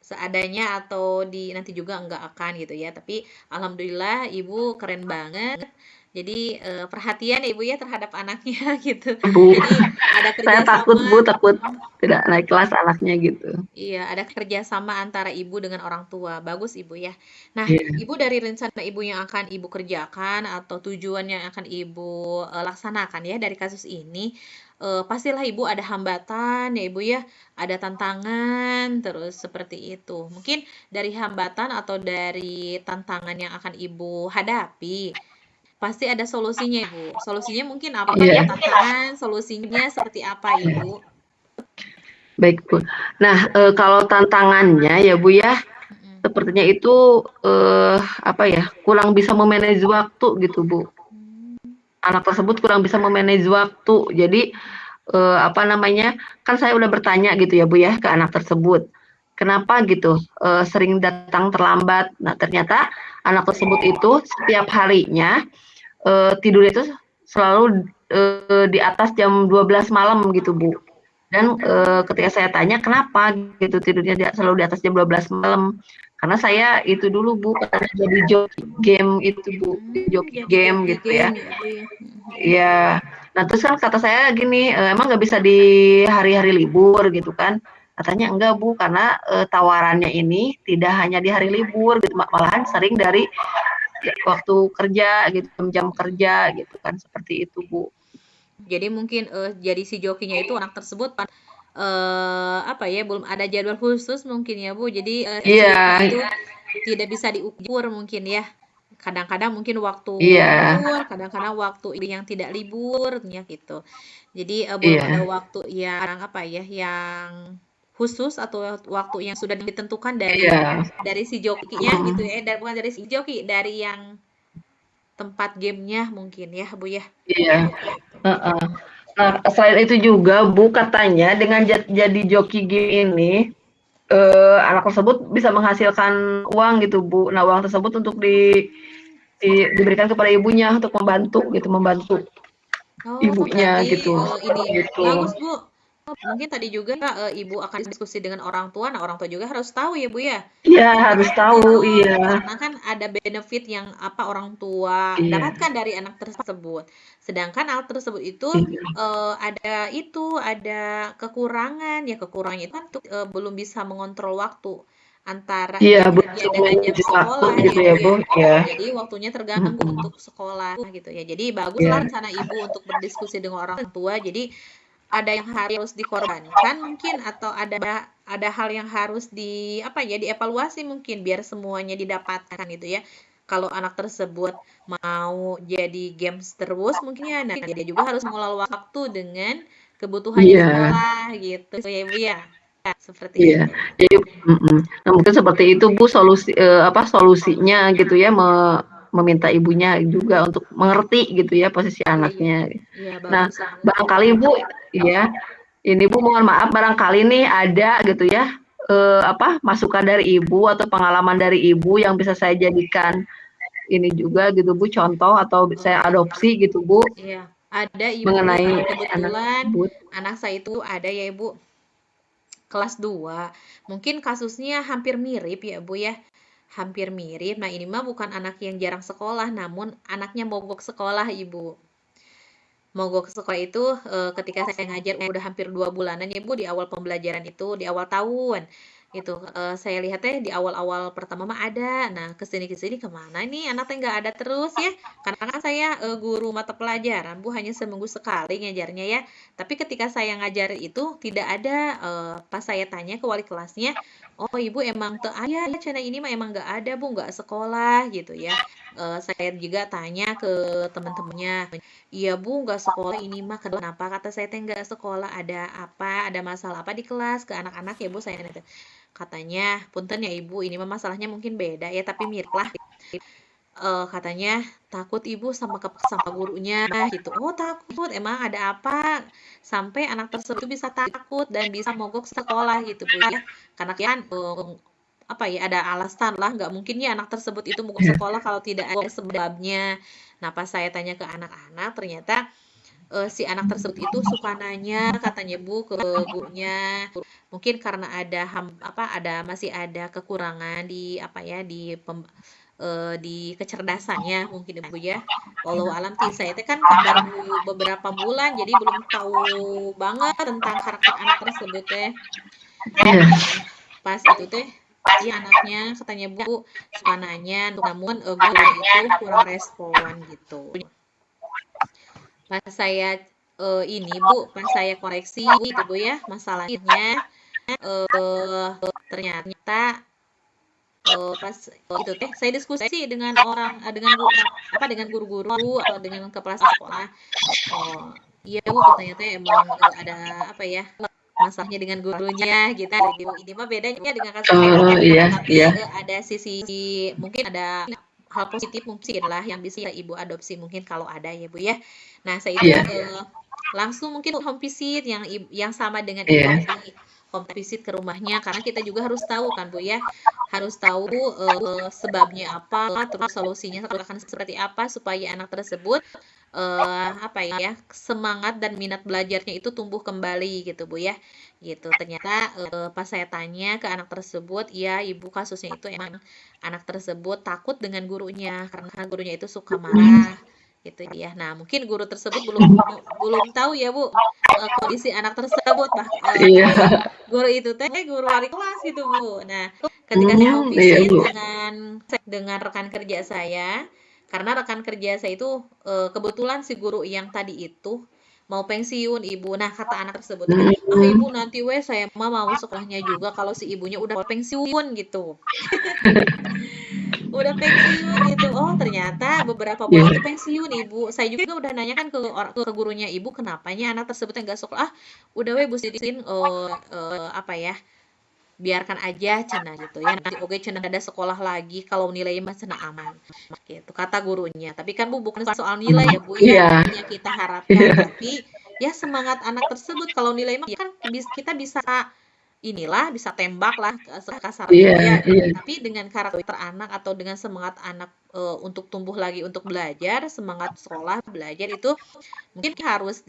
seadanya atau nanti juga enggak akan gitu ya. Tapi alhamdulillah Ibu keren banget. Jadi perhatian ya Ibu ya terhadap anaknya gitu. Bu. Jadi ada Saya takut Bu, kerjasama. takut tidak naik kelas anaknya gitu. Iya, ada kerjasama antara ibu dengan orang tua. Bagus ibu ya. Nah, Iya. ibu dari rencana ibu yang akan ibu kerjakan atau tujuan yang akan ibu laksanakan ya dari kasus ini, pastilah ibu ada hambatan ya ibu ya, ada tantangan terus seperti itu. Mungkin dari hambatan atau dari tantangan yang akan ibu hadapi, pasti ada solusinya ibu. Solusinya mungkin apa ya? Iya. Tantangan, solusinya seperti apa ibu? Baik Bu. Nah, kalau tantangannya ya Bu ya, Mm-mm. sepertinya itu, apa ya, kurang bisa me-manage waktu gitu Bu. Anak tersebut kurang bisa me-manage waktu. Jadi, apa namanya, kan saya udah bertanya gitu ya Bu ya, ke anak tersebut. Kenapa gitu, sering datang terlambat. Nah, ternyata anak tersebut itu setiap harinya, tidurnya itu selalu, di atas jam 12 malam gitu Bu. Dan, ketika saya tanya, "Kenapa gitu tidurnya selalu di atas jam 12 malam?" Karena saya itu dulu Bu, karena jadi joki game itu Bu, joki Jadi game joki gitu ya. game ya ibu ya. Iya. Nah, terus kan kata saya gini, "Emang nggak bisa di hari-hari libur?" Gitu kan. Katanya, "Enggak Bu, karena, tawarannya ini tidak hanya di hari libur gitu, malahan sering dari waktu kerja gitu, jam kerja," gitu kan, seperti itu Bu. Jadi mungkin jadi si jokinya itu anak tersebut apa ya belum ada jadwal khusus mungkin ya Bu. Jadi si Iya, jokinya itu tidak bisa diukur mungkin ya. Kadang-kadang mungkin waktu iya, libur, kadang-kadang waktu yang tidak libur ya gitu. Jadi belum ada iya, waktu yang apa ya yang khusus atau waktu yang sudah ditentukan iya, dari si jokinya gitu mhm, ya. Dan bukan dari si joki, dari yang tempat gamenya mungkin ya Bu ya. iya, Gitu. heeh. Nah, selain itu juga Bu, katanya dengan jadi joki game ini, anak tersebut bisa menghasilkan uang gitu Bu. Nah, uang tersebut untuk diberikan kepada ibunya untuk membantu gitu, membantu Oh, ibunya berarti gitu, ini gitu. bagus, Bu. Mungkin tadi juga Ibu akan diskusi dengan orang tua. Nah, orang tua juga harus tahu ya, Bu ya. Iya, harus Benefit tahu, itu iya, karena kan ada benefit yang apa orang tua iya, dapatkan dari anak tersebut. Sedangkan anak tersebut itu iya, ada kekurangan. Ya, kekurangannya itu kan belum bisa mengontrol waktu antara iya, jam buat kerja dengan jam memanage waktu sekolah gitu ya, ya Bu Bu, ya. ya. Jadi waktunya terganggu Mhm, untuk sekolah gitu ya. Jadi baguslah iya, rencana Ibu untuk berdiskusi dengan orang tua. Jadi ada yang harus dikorbankan mungkin atau ada ada hal yang harus dievaluasi mungkin biar semuanya didapatkan gitu ya. Kalau anak tersebut mau jadi games terus mungkin ya, nah dia juga harus mengelola waktu dengan kebutuhannya Iya, sekolah gitu ya Bu ya. Seperti iya. itu. Jadi, nah mungkin seperti itu Bu solusinya gitu ya, meminta ibunya juga untuk mengerti gitu ya posisi Iya iya. anaknya. Iya Nah, bagus banget Bu. barangkali Bu, ya, ini Bu mohon maaf barangkali nih ada gitu ya, masukan dari Ibu atau pengalaman dari Ibu yang bisa saya jadikan ini juga gitu Bu, contoh atau saya Oh, adopsi gitu Bu, iya. Ada Ibu, mengenai anak kebetulan tersebut. anak saya itu ada ya Ibu, kelas 2. Mungkin kasusnya hampir mirip ya Bu ya. Hampir mirip. Nah, ini mah bukan anak yang jarang sekolah, namun anaknya mogok sekolah Ibu. Mogok sekolah itu ketika saya ngajar udah hampir 2 bulanan ya Bu, di awal pembelajaran itu, di awal tahun. Itu saya lihatnya di awal-awal pertama mah ada. Nah, kesini-kesini kemana nih anaknya nggak ada terus ya. Karena kan saya guru mata pelajaran Bu, hanya seminggu sekali ngajarnya ya. Tapi ketika saya ngajar itu tidak ada, pas saya tanya ke wali kelasnya, oh ibu emang teu aya ya cenah ini mah emang nggak ada Bu, nggak sekolah gitu ya. Saya juga tanya ke teman-temannya, iya Bu, nggak sekolah ini mah kenapa? Kata saya teh nggak sekolah, ada apa? Ada masalah apa di kelas ke anak-anak ya Bu? Saya nanya. Katanya, punten ya Ibu, ini mah masalahnya mungkin beda ya, tapi mirip lah. Katanya takut Ibu sama gurunya gitu. Oh takut, emang ada apa? Sampai anak tersebut bisa takut dan bisa mogok sekolah gitu Bu ya. Karena kan apa ya ada alasan lah, nggak mungkin ya anak tersebut itu mogok Ya, sekolah kalau tidak ada sebabnya. Nah pas saya tanya ke anak-anak ternyata si anak tersebut itu suka nanya katanya Bu ke gurunya mungkin karena masih ada kekurangan di di kecerdasannya mungkin Ibu ya. Walau alam saya teh kan baru beberapa bulan jadi belum tahu banget tentang karakter anak tersebut teh. iya, Nah, pas itu teh si anaknya katanya Bu suka nanya namun gurunya itu kurang respon gitu. Pas saya pas saya koreksi gitu Bu ya, masalahnya ternyata pas itu teh saya diskusi dengan dengan guru-guru atau dengan kepala sekolah. Oh, iya Bu, katanya teh emang ada apa ya? Masalahnya dengan gurunya gitu. Ini mah bedanya dengan kasus saya teh ya. iya, Tapi iya, ada sisi mungkin ada hal positif mungkin lah yang bisa Ibu adopsi mungkin kalau ada ya Bu ya. Nah, saya itu iya, langsung mungkin home visit yang sama dengan Ibu iya, tadi, home visit ke rumahnya karena kita juga harus tahu kan Bu ya, harus tahu sebabnya apa, terus solusinya akan seperti apa supaya anak tersebut semangat dan minat belajarnya itu tumbuh kembali gitu Bu ya. Gitu. Ternyata pas saya tanya ke anak tersebut, ya Ibu kasusnya itu emang anak tersebut takut dengan gurunya karena gurunya itu suka marah gitu ya. Nah, mungkin guru tersebut belum belum tahu ya Bu kondisi anak tersebut iya, tapi guru itu teh guru wali kelas gitu Bu. Nah, ketika saya home iya visit Bu, dengan rekan kerja saya, karena rekan kerja saya itu kebetulan si guru yang tadi itu mau pensiun Ibu. Nah, kata anak tersebut, ah mhm, Ibu nanti saya mah mau sekolahnya juga kalau si ibunya udah pensiun gitu. Udah pensiun gitu. Oh, ternyata beberapa bulan itu iya, pensiun Ibu. Saya juga udah nanyakan ke gurunya Ibu kenapanya anak tersebut nggak sekolah. Ah, udah we Bu Sidin biarkan aja cenah gitu ya nanti oke cenah ada sekolah lagi kalau nilainya mah cenah aman gitu kata gurunya tapi kan Bu bukan soal nilai ya Bu ya iya, yang kita harapkan tapi ya semangat anak tersebut kalau nilai mah kan kita bisa bisa tembak lah kasarnya iya, Bu ya. iya, Tapi dengan karakter anak atau dengan semangat anak untuk tumbuh lagi untuk belajar, semangat sekolah, belajar itu mungkin harus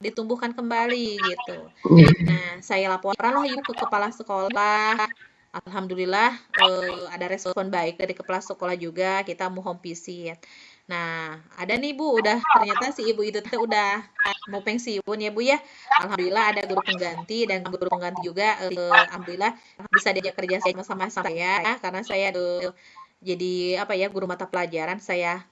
ditumbuhkan kembali gitu. iya, Nah, saya laporan lah Ibu ke kepala sekolah. Alhamdulillah ada respon baik dari kepala sekolah juga. Kita mau home visit. Nah, ada nih Bu, ternyata si ibu itu teh udah mau pensiun ya Bu ya. Alhamdulillah ada guru pengganti dan guru pengganti juga alhamdulillah bisa diajak kerja sama saya karena saya jadi guru mata pelajaran saya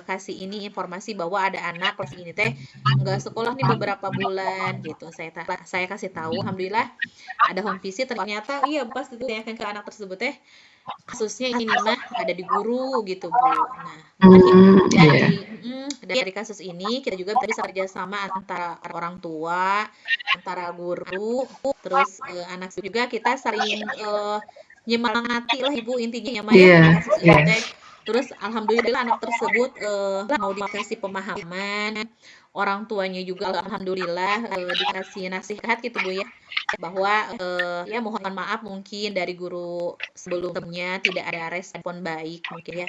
kasih ini informasi bahwa ada anak kelas ini teh nggak sekolah nih beberapa bulan gitu. Saya kasih tahu, alhamdulillah ada home visit, ternyata iya pas ditanyakan ke anak tersebut teh kasusnya ini mah ada di guru gitu Bu. Nah Iya. dari kasus ini kita juga bisa kerjasama antara orang tua, antara guru, terus anak juga kita saling nyemangati lah Ibu intinya mah ya Iya, di kasus iya. ini teh. Terus alhamdulillah anak tersebut mau dikasih pemahaman, orang tuanya juga alhamdulillah dikasih nasihat gitu Bu ya, bahwa ya mohon maaf mungkin dari guru sebelumnya tidak ada respon baik mungkin ya.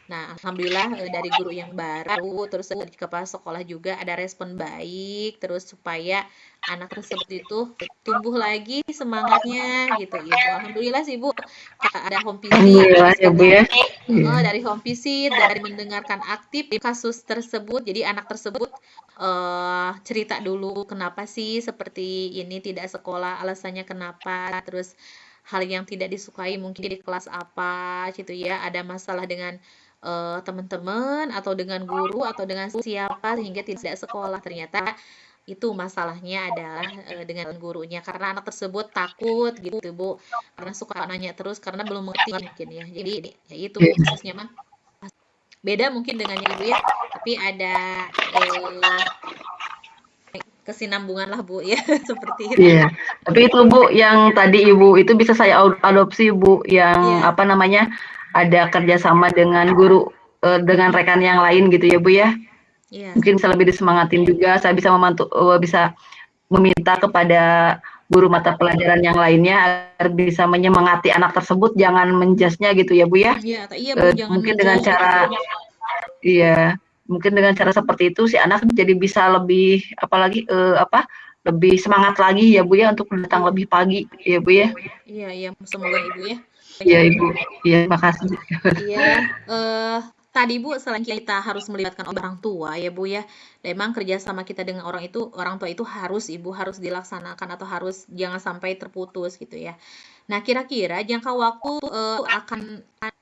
Nah, alhamdulillah dari guru yang baru, terus dari kepala sekolah juga ada respon baik, terus supaya anak tersebut itu tumbuh lagi semangatnya gitu, Ibu. Alhamdulillah sih, Bu, ada home visit, Alhamdulillah terus ya Bu ya. Iya. dari home visit, dari mendengarkan aktif di kasus tersebut, jadi anak tersebut cerita dulu kenapa sih seperti ini tidak sekolah, alasannya kenapa, terus hal yang tidak disukai mungkin di kelas apa gitu ya, ada masalah dengan teman-teman atau dengan guru atau dengan siapa sehingga tidak sekolah. Ternyata itu masalahnya adalah dengan gurunya karena anak tersebut takut gitu Bu, karena suka nanya terus karena belum mengerti mungkin ya. Jadi ya itu Bu Iya. kasusnya mah. Beda mungkin dengannya Ibu ya, tapi ada kesinambungan lah Bu ya seperti itu. Iya. Tapi itu Bu, yang tadi Ibu itu bisa saya adopsi Bu, yang Iya, apa namanya, ada kerjasama dengan guru, dengan rekan yang lain gitu ya Bu ya. iya. Mungkin bisa lebih disemangatin juga, saya bisa bisa meminta kepada guru mata pelajaran yang lainnya agar bisa menyemangati anak tersebut, jangan menjudge-nya gitu ya Bu ya. Iya, iya Bu, jangan Mungkin dengan menjudge gitu Bu. cara iya, mungkin dengan cara seperti itu si anak jadi bisa lebih apalagi lebih semangat lagi ya Bu ya untuk datang Iya, lebih pagi ya Bu ya. iya, iya, semoga Ibu ya. Iya Ibu. Iya, makasih. Iya, tadi Bu, selain kita harus melibatkan orang tua ya Bu ya, memang kerjasama kita dengan orang tua itu harus Ibu harus dilaksanakan atau harus jangan sampai terputus gitu ya. Nah, kira-kira jangka waktu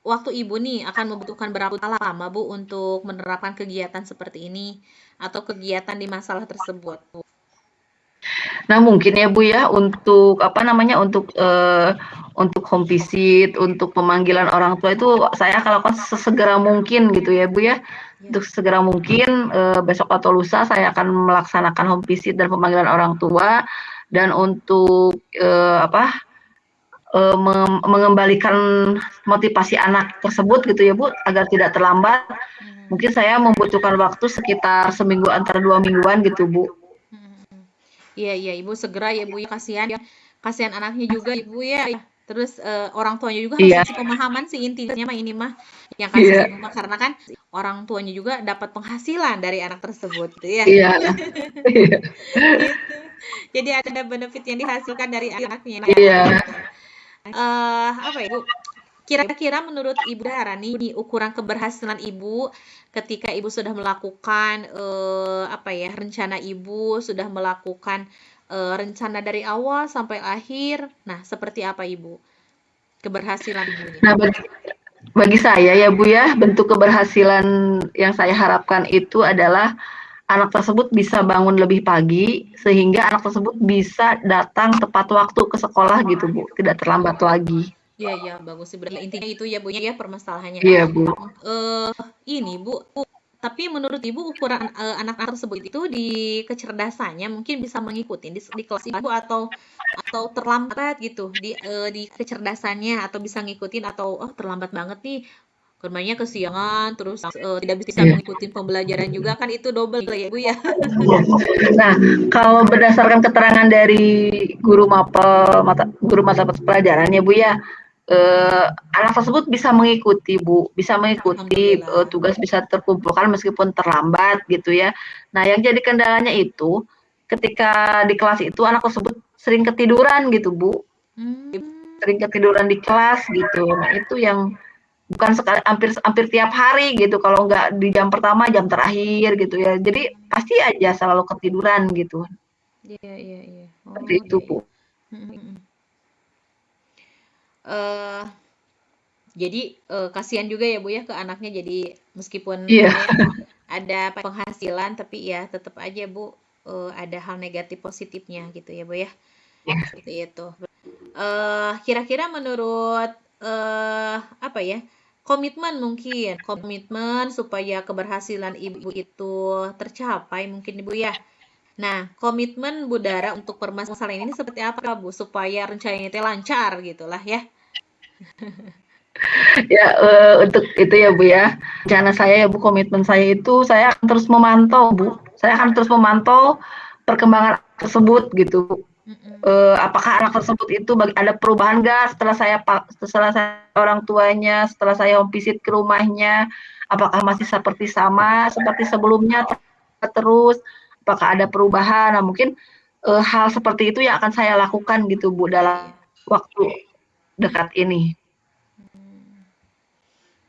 waktu Ibu nih akan membutuhkan berapa lama Bu untuk menerapkan kegiatan seperti ini atau kegiatan di masalah tersebut Bu? Nah, mungkin ya Bu ya untuk apa namanya, untuk home visit, untuk pemanggilan orang tua itu saya akan lakukan sesegera mungkin gitu ya Bu ya. Ya, Untuk segera mungkin besok atau lusa saya akan melaksanakan home visit dan pemanggilan orang tua dan untuk mengembalikan motivasi anak tersebut gitu ya Bu agar tidak terlambat. mhm, Mungkin saya membutuhkan waktu sekitar seminggu antara 2 mingguan gitu Bu. mhm. Iya, iya, Ibu segera ya Bu ya, kasihan kasihan anaknya juga Ibu ya. Terus orang tuanya juga harus Iya, kasih pemahaman sih intinya mah ini mah yang kasus iya, Ibu mah karena kan orang tuanya juga dapat penghasilan dari anak tersebut gitu ya. iya, iya, Gitu. Jadi ada benefit yang dihasilkan dari anaknya. Nah, iya. apa ya Bu? Kira-kira menurut Ibu Harani nih ukuran keberhasilan Ibu ketika Ibu sudah melakukan apa ya rencana Ibu sudah melakukan rencana dari awal sampai akhir. Nah, seperti apa Ibu keberhasilan Ibu nih? Nah, bagi saya ya Bu ya, bentuk keberhasilan yang saya harapkan itu adalah anak tersebut bisa bangun lebih pagi sehingga anak tersebut bisa datang tepat waktu ke sekolah gitu Bu, tidak terlambat lagi. Iya, iya, bagus sih. Berarti intinya itu ya Bu ya permasalahannya. Iya Bu. Eh ini Bu, tapi menurut Ibu ukuran anak-anak tersebut itu di kecerdasannya mungkin bisa mengikuti di kelas Ibu atau terlambat gitu di kecerdasannya atau bisa ngikutin atau oh terlambat banget nih kerjanya kesiangan terus tidak bisa Iya. mengikuti pembelajaran juga kan itu double ya Bu ya. Nah, kalau berdasarkan keterangan dari guru mata pelajaran ya Bu ya, anak tersebut bisa mengikuti Bu, bisa mengikuti Alhamdulillah. tugas bisa terkumpulkan meskipun terlambat gitu ya. Nah, yang jadi kendalanya itu ketika di kelas itu anak tersebut sering ketiduran gitu Bu, Hmm, sering ketiduran di kelas gitu. Nah, itu yang bukan sekali hampir hampir tiap hari gitu kalau nggak di jam pertama jam terakhir gitu ya. Jadi pasti aja selalu ketiduran gitu. iya, iya, iya. Seperti Oh itu iya, Bu. iya. Mm, mm, mm. Eh, jadi kasihan juga ya Bu ya ke anaknya jadi Meskipun Iya. apa ya, ada penghasilan tapi ya tetap aja Bu, ada hal negatif positifnya gitu ya Bu ya. Seperti itu. Kira-kira menurut apa ya? Komitmen supaya keberhasilan Ibu itu tercapai mungkin Ibu ya. Nah, komitmen Bu Dara untuk permasalahan ini seperti apa Bu supaya rencananya itu lancar gitulah ya. Ya, untuk itu ya Bu ya, rencana saya ya Bu, komitmen saya itu saya akan terus memantau Bu. Saya akan terus memantau perkembangan tersebut gitu. Mm-mm. Apakah anak tersebut itu ada perubahan nggak setelah saya orang tuanya, setelah saya home visit ke rumahnya, apakah masih seperti sama seperti sebelumnya terus, apakah ada perubahan? Nah mungkin hal seperti itu yang akan saya lakukan gitu Bu Iya, dalam iya. waktu dekat ini.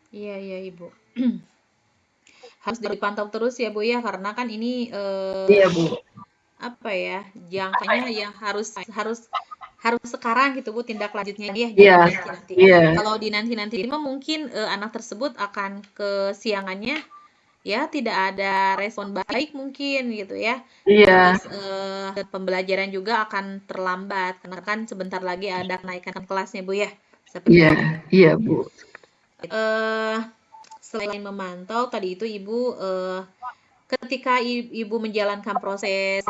Iya, iya, Ibu. Harus dipantau terus ya, Bu ya, karena kan ini Iya Bu. apa ya, jangkanya yang harus harus harus sekarang gitu Bu tindak lanjutnya ya, Iya, jangan nanti-nanti. iya, Kalau di nanti-nanti ini mah mungkin anak tersebut akan kesiangannya ya tidak ada respon baik mungkin gitu ya. iya, Terus pembelajaran juga akan terlambat karena kan sebentar lagi ada kenaikan kelasnya Bu ya. Seperti iya, itu. iya Bu. Eh Selain memantau tadi itu Ibu ketika Ibu menjalankan proses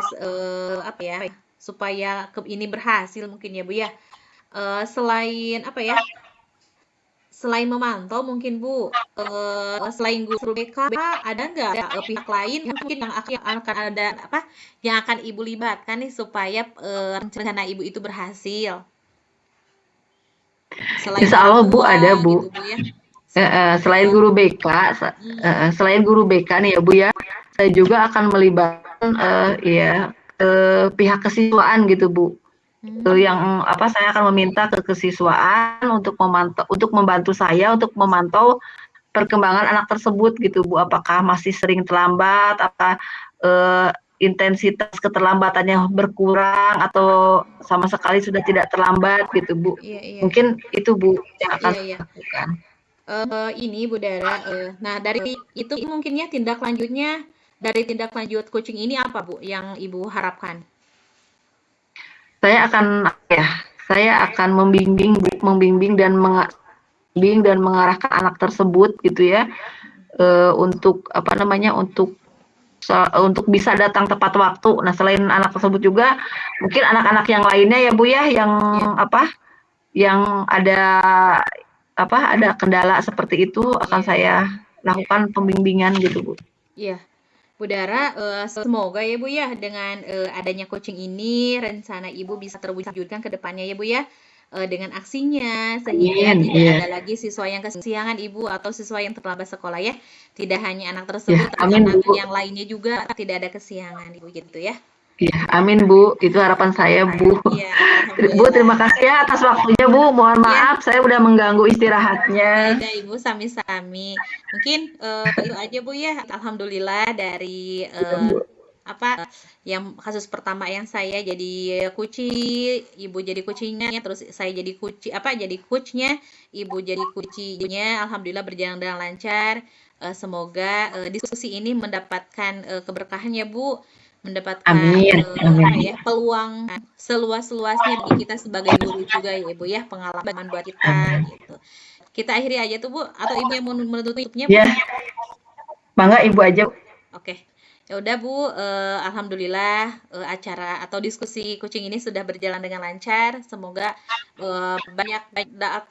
apa ya supaya ini berhasil mungkin ya Bu ya. Selain apa ya? Selain memantau mungkin Bu, selain guru BK ada nggak pihak lain yang mungkin yang akan ada apa yang akan Ibu libatkan nih supaya rencana Ibu itu berhasil? Selain Insya orang Allah Bu tua ada Bu. gitu Bu ya. Selain orang Selain tua. guru BK, Hmm. selain guru BK nih ya Bu ya, saya juga akan melibatkan ya pihak kesiswaan gitu Bu. Hmm. Yang apa saya akan meminta ke kesiswaan untuk membantu saya untuk memantau perkembangan anak tersebut gitu Bu. Apakah masih sering terlambat, apakah intensitas keterlambatannya berkurang atau sama sekali sudah tidak terlambat gitu Bu. Iya, iya. Mungkin itu Bu yang akan Iya, saya iya. lakukan. Ini Bu Dara, nah dari itu mungkin ya tindak lanjutnya dari tindak lanjut coaching ini apa Bu yang Ibu harapkan? Saya akan ya, saya akan membimbing dan mengarahkan anak tersebut gitu ya, untuk apa namanya, untuk bisa datang tepat waktu. Nah, selain anak tersebut juga mungkin anak-anak yang lainnya ya Bu ya, yang Iya, apa, yang ada kendala seperti itu akan iya, iya. saya lakukan pembimbingan gitu Bu. Iya, Bu Dara, semoga ya Bu ya dengan adanya coaching ini rencana Ibu bisa terwujudkan ke depannya ya Bu ya. Dengan aksinya sehingga Amin, tidak iya. ada lagi siswa yang kesiangan Ibu atau siswa yang terlambat sekolah ya. Tidak hanya anak Ya, tersebut tapi amin anak Bu. yang lainnya juga tidak ada kesiangan Ibu gitu ya. Ya, amin Bu. Itu harapan saya Bu. Iya, Bu, terima alhamdulillah. kasih ya atas waktunya Bu. Mohon Iya, maaf saya udah mengganggu istirahatnya. beda Ibu sami-sami. Mungkin itu aja Bu ya. Alhamdulillah dari Iya Bu. apa yang kasus pertama yang saya jadi kuci, Ibu jadi kucinya, terus saya jadi jadi coachnya, Ibu jadi kucinya. Alhamdulillah berjalan dengan lancar. Semoga diskusi ini mendapatkan keberkahan ya Bu, mendapatkan Amin, apa amin, ya peluang seluas-luasnya bagi kita sebagai guru juga ya Bu ya, pengalaman buat kita amin. gitu. Kita akhiri aja tuh Bu, atau Ibu yang mau menutupnya Bu? Ya, mangga Ibu aja. Oke. Ya udah Bu, alhamdulillah acara atau diskusi coaching ini sudah berjalan dengan lancar. Semoga banyak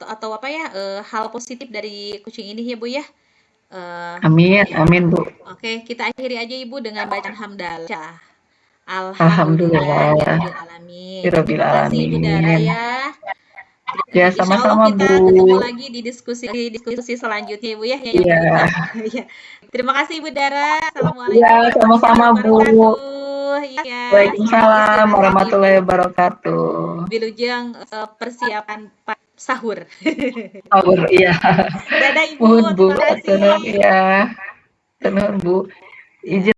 atau apa ya hal positif dari coaching ini ya Bu ya. Eh, Amin, amin Bu. oke, kita akhiri aja Ibu dengan bacaan hamdalah. Alhamdulillah Alhamdulillah. Rabbil Alamin. Rabbil Terima kasih Ibu Dara alamin. ya. Ya, Insya Allah sama-sama kita Bu. ketemu lagi di diskusi selanjutnya Ibu ya yang Iya, berikutnya. Ya. Terima kasih Ibu Dara. iya, Assalamualaikum sama-sama warahmatullahi Bu. wabarakatuh. Iya, selamat Waalaikumsalam istirahat warahmatullahi Ibu. wabarakatuh. Wilujeng persiapan sahur. Sahur, iya. Dadah Ibu, Mohon Bu, terima kasih. aturun, iya. Tenun Bu. Ya. Izin